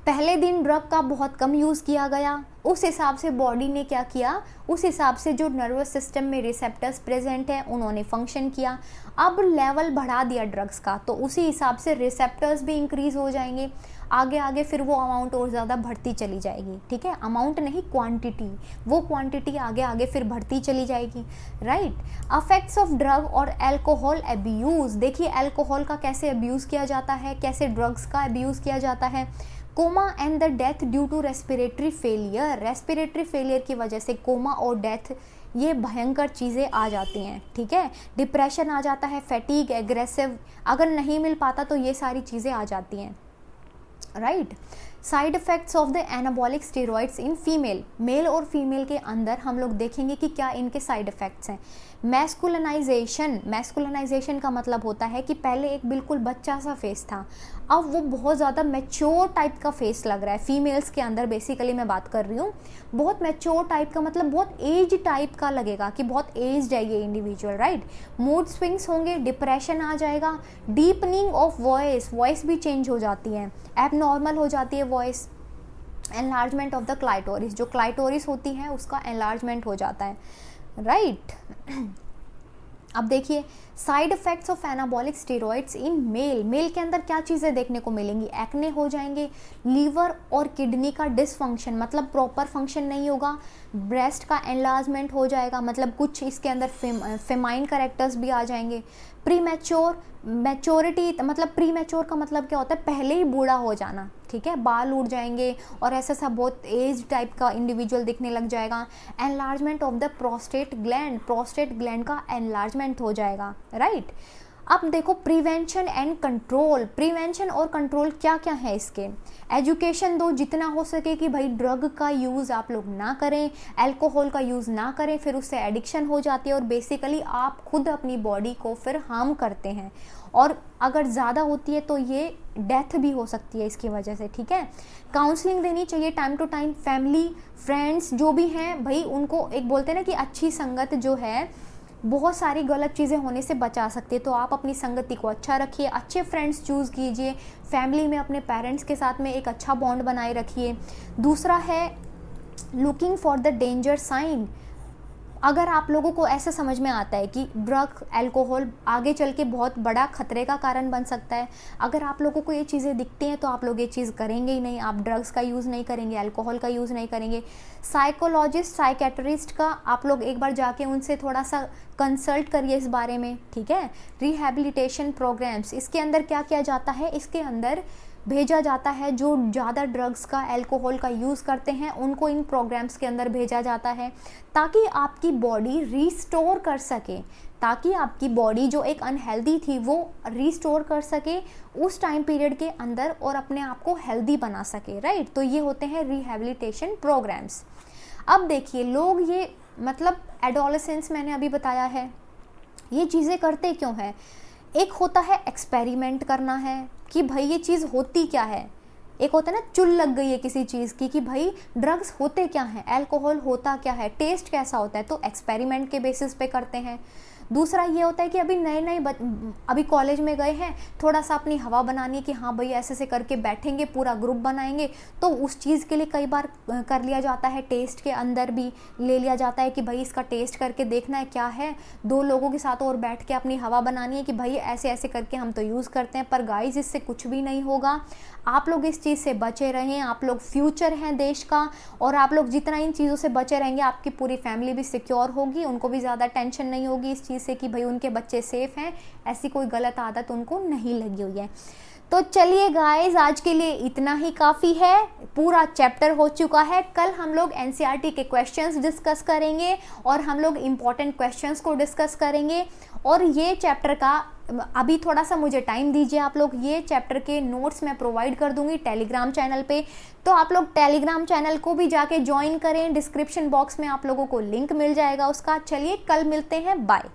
पहले दिन ड्रग का बहुत कम यूज़ किया गया, उस हिसाब से बॉडी ने क्या किया, उस हिसाब से जो नर्वस सिस्टम में रिसेप्टर्स प्रेजेंट हैं उन्होंने फंक्शन किया। अब लेवल बढ़ा दिया ड्रग्स का तो उसी हिसाब से रिसेप्टर्स भी इंक्रीज हो जाएंगे, आगे आगे फिर वो अमाउंट और ज़्यादा बढ़ती चली जाएगी, ठीक है, अमाउंट नहीं क्वांटिटी, वो क्वांटिटी आगे आगे फिर बढ़ती चली जाएगी, राइट। अफेक्ट्स ऑफ ड्रग और अल्कोहल अब्यूज़। देखिए अल्कोहल का कैसे अब्यूज़ किया जाता है, कैसे ड्रग्स का अब्यूज़ किया जाता है। Coma and the death due to respiratory failure, respiratory failure की वजह से कोमा और डेथ ये भयंकर चीज़ें आ जाती हैं, ठीक है। डिप्रेशन आ जाता है, फैटीग, एग्रेसिव, अगर नहीं मिल पाता तो ये सारी चीज़ें आ जाती हैं, right. Side effects of the anabolic steroids in female, male और फीमेल के अंदर हम लोग देखेंगे कि क्या इनके साइड इफ़ेक्ट्स हैं। मैस्कुलिनाइजेशन, मैस्कुलिनाइजेशन का मतलब होता है कि पहले एक बिल्कुल बच्चा सा फेस था, अब वो बहुत ज़्यादा मैच्योर टाइप का फेस लग रहा है। फीमेल्स के अंदर बेसिकली मैं बात कर रही हूँ, बहुत मैच्योर टाइप का मतलब बहुत एज टाइप का लगेगा कि बहुत एज्ड है ये इंडिविजुअल, राइट। मूड स्विंग्स होंगे, डिप्रेशन आ जाएगा, डीपनिंग ऑफ वॉइस, वॉइस भी चेंज हो जाती है, एबनॉर्मल हो जाती है voice. Enlargement of the clitoris, जो क्लाइटोरिस होती है उसका एनलार्जमेंट हो जाता है, राइट। अब देखिए side effects of anabolic steroids in male, male के अंदर क्या चीज़ें देखने को मिलेंगी, एक्ने हो जाएंगे, लीवर और किडनी का डिसफंक्शन मतलब प्रॉपर फंक्शन नहीं होगा, ब्रेस्ट का एनलार्जमेंट हो जाएगा, मतलब कुछ इसके अंदर फेमाइन कैरेक्टर्स भी आ जाएंगे। प्री मैच्योर, मैच्योरिटी मतलब प्री मैच्योर का मतलब क्या होता है, पहले ही बूढ़ा हो जाना, ठीक है, बाल उड़ जाएंगे और ऐसा सा बहुत एज टाइप का इंडिविजुअल दिखने लग जाएगा। Enlargement of the prostate gland, prostate gland का एनलार्जमेंट हो जाएगा, राइट। अब देखो प्रिवेंशन एंड कंट्रोल, प्रिवेंशन और कंट्रोल क्या क्या है इसके। एजुकेशन दो जितना हो सके कि भाई ड्रग का यूज़ आप लोग ना करें, अल्कोहल का यूज़ ना करें, फिर उससे एडिक्शन हो जाती है और बेसिकली आप खुद अपनी बॉडी को फिर हार्म करते हैं, और अगर ज़्यादा होती है तो ये डेथ भी हो सकती है इसकी वजह से, ठीक है। काउंसलिंग देनी चाहिए time to time, family friends जो भी हैं भाई उनको, एक बोलते हैं ना कि अच्छी संगत जो है बहुत सारी गलत चीज़ें होने से बचा सकती है, तो आप अपनी संगति को अच्छा रखिए, अच्छे फ्रेंड्स चूज़ कीजिए, फैमिली में अपने पेरेंट्स के साथ में एक अच्छा बॉन्ड बनाए रखिए। दूसरा है looking for the danger sign. अगर आप लोगों को ऐसा समझ में आता है कि ड्रग अल्कोहल आगे चल के बहुत बड़ा खतरे का कारण बन सकता है, अगर आप लोगों को ये चीज़ें दिखती हैं तो आप लोग ये चीज़ करेंगे ही नहीं, आप ड्रग्स का यूज़ नहीं करेंगे, अल्कोहल का यूज़ नहीं करेंगे। साइकोलॉजिस्ट साइकेट्रिस्ट का आप लोग एक बार जाके उनसे थोड़ा सा कंसल्ट करिए इस बारे में, ठीक है। रिहैबिलिटेशन प्रोग्राम्स, इसके अंदर क्या किया जाता है, इसके अंदर भेजा जाता है जो ज़्यादा ड्रग्स का अल्कोहल का यूज़ करते हैं उनको इन प्रोग्राम्स के अंदर भेजा जाता है ताकि आपकी बॉडी रीस्टोर कर सके, ताकि आपकी बॉडी जो एक अनहेल्दी थी वो रीस्टोर कर सके उस टाइम पीरियड के अंदर और अपने आप को हेल्दी बना सके, राइट। तो ये होते हैं रिहैबिलिटेशन प्रोग्राम्स। अब देखिए लोग ये मतलब एडोलेसेंस मैंने अभी बताया है, ये चीज़ें करते क्यों हैं। एक होता है एक्सपेरिमेंट करना है कि भाई ये चीज़ होती क्या है, एक होता है ना चुल लग गई है किसी चीज़ की कि भाई ड्रग्स होते क्या हैं, अल्कोहल होता क्या है, टेस्ट कैसा होता है, तो एक्सपेरिमेंट के बेसिस पे करते हैं। दूसरा ये होता है कि अभी नए अभी कॉलेज में गए हैं, थोड़ा सा अपनी हवा बनानी है कि हाँ भाई ऐसे ऐसे करके बैठेंगे, पूरा ग्रुप बनाएंगे, तो उस चीज़ के लिए कई बार कर लिया जाता है, टेस्ट के अंदर भी ले लिया जाता है कि भाई इसका टेस्ट करके देखना है क्या है, 2 लोगों के साथ और बैठ के अपनी हवा बनानी है कि भाई ऐसे ऐसे करके हम तो यूज़ करते हैं, पर गाइस इससे कुछ भी नहीं होगा। आप लोग इस चीज़ से बचे रहें, आप लोग फ्यूचर हैं देश का, और आप लोग जितना इन चीज़ों से बचे रहेंगे आपकी पूरी फैमिली भी सिक्योर होगी, उनको भी ज़्यादा टेंशन नहीं होगी इस चीज़ से कि भाई उनके बच्चे सेफ हैं, ऐसी कोई गलत आदत उनको नहीं लगी हुई है। तो चलिए गाइस आज के लिए इतना ही काफ़ी है, पूरा चैप्टर हो चुका है। कल हम लोग एनसीईआरटी के क्वेश्चंस डिस्कस करेंगे और हम लोग इम्पॉर्टेंट क्वेश्चंस को डिस्कस करेंगे, और ये चैप्टर का अभी थोड़ा सा मुझे टाइम दीजिए, आप लोग ये चैप्टर के नोट्स मैं प्रोवाइड कर दूंगी टेलीग्राम चैनल पे, तो आप लोग टेलीग्राम चैनल को भी जाके ज्वाइन करें, डिस्क्रिप्शन बॉक्स में आप लोगों को लिंक मिल जाएगा उसका। चलिए कल मिलते हैं, बाय।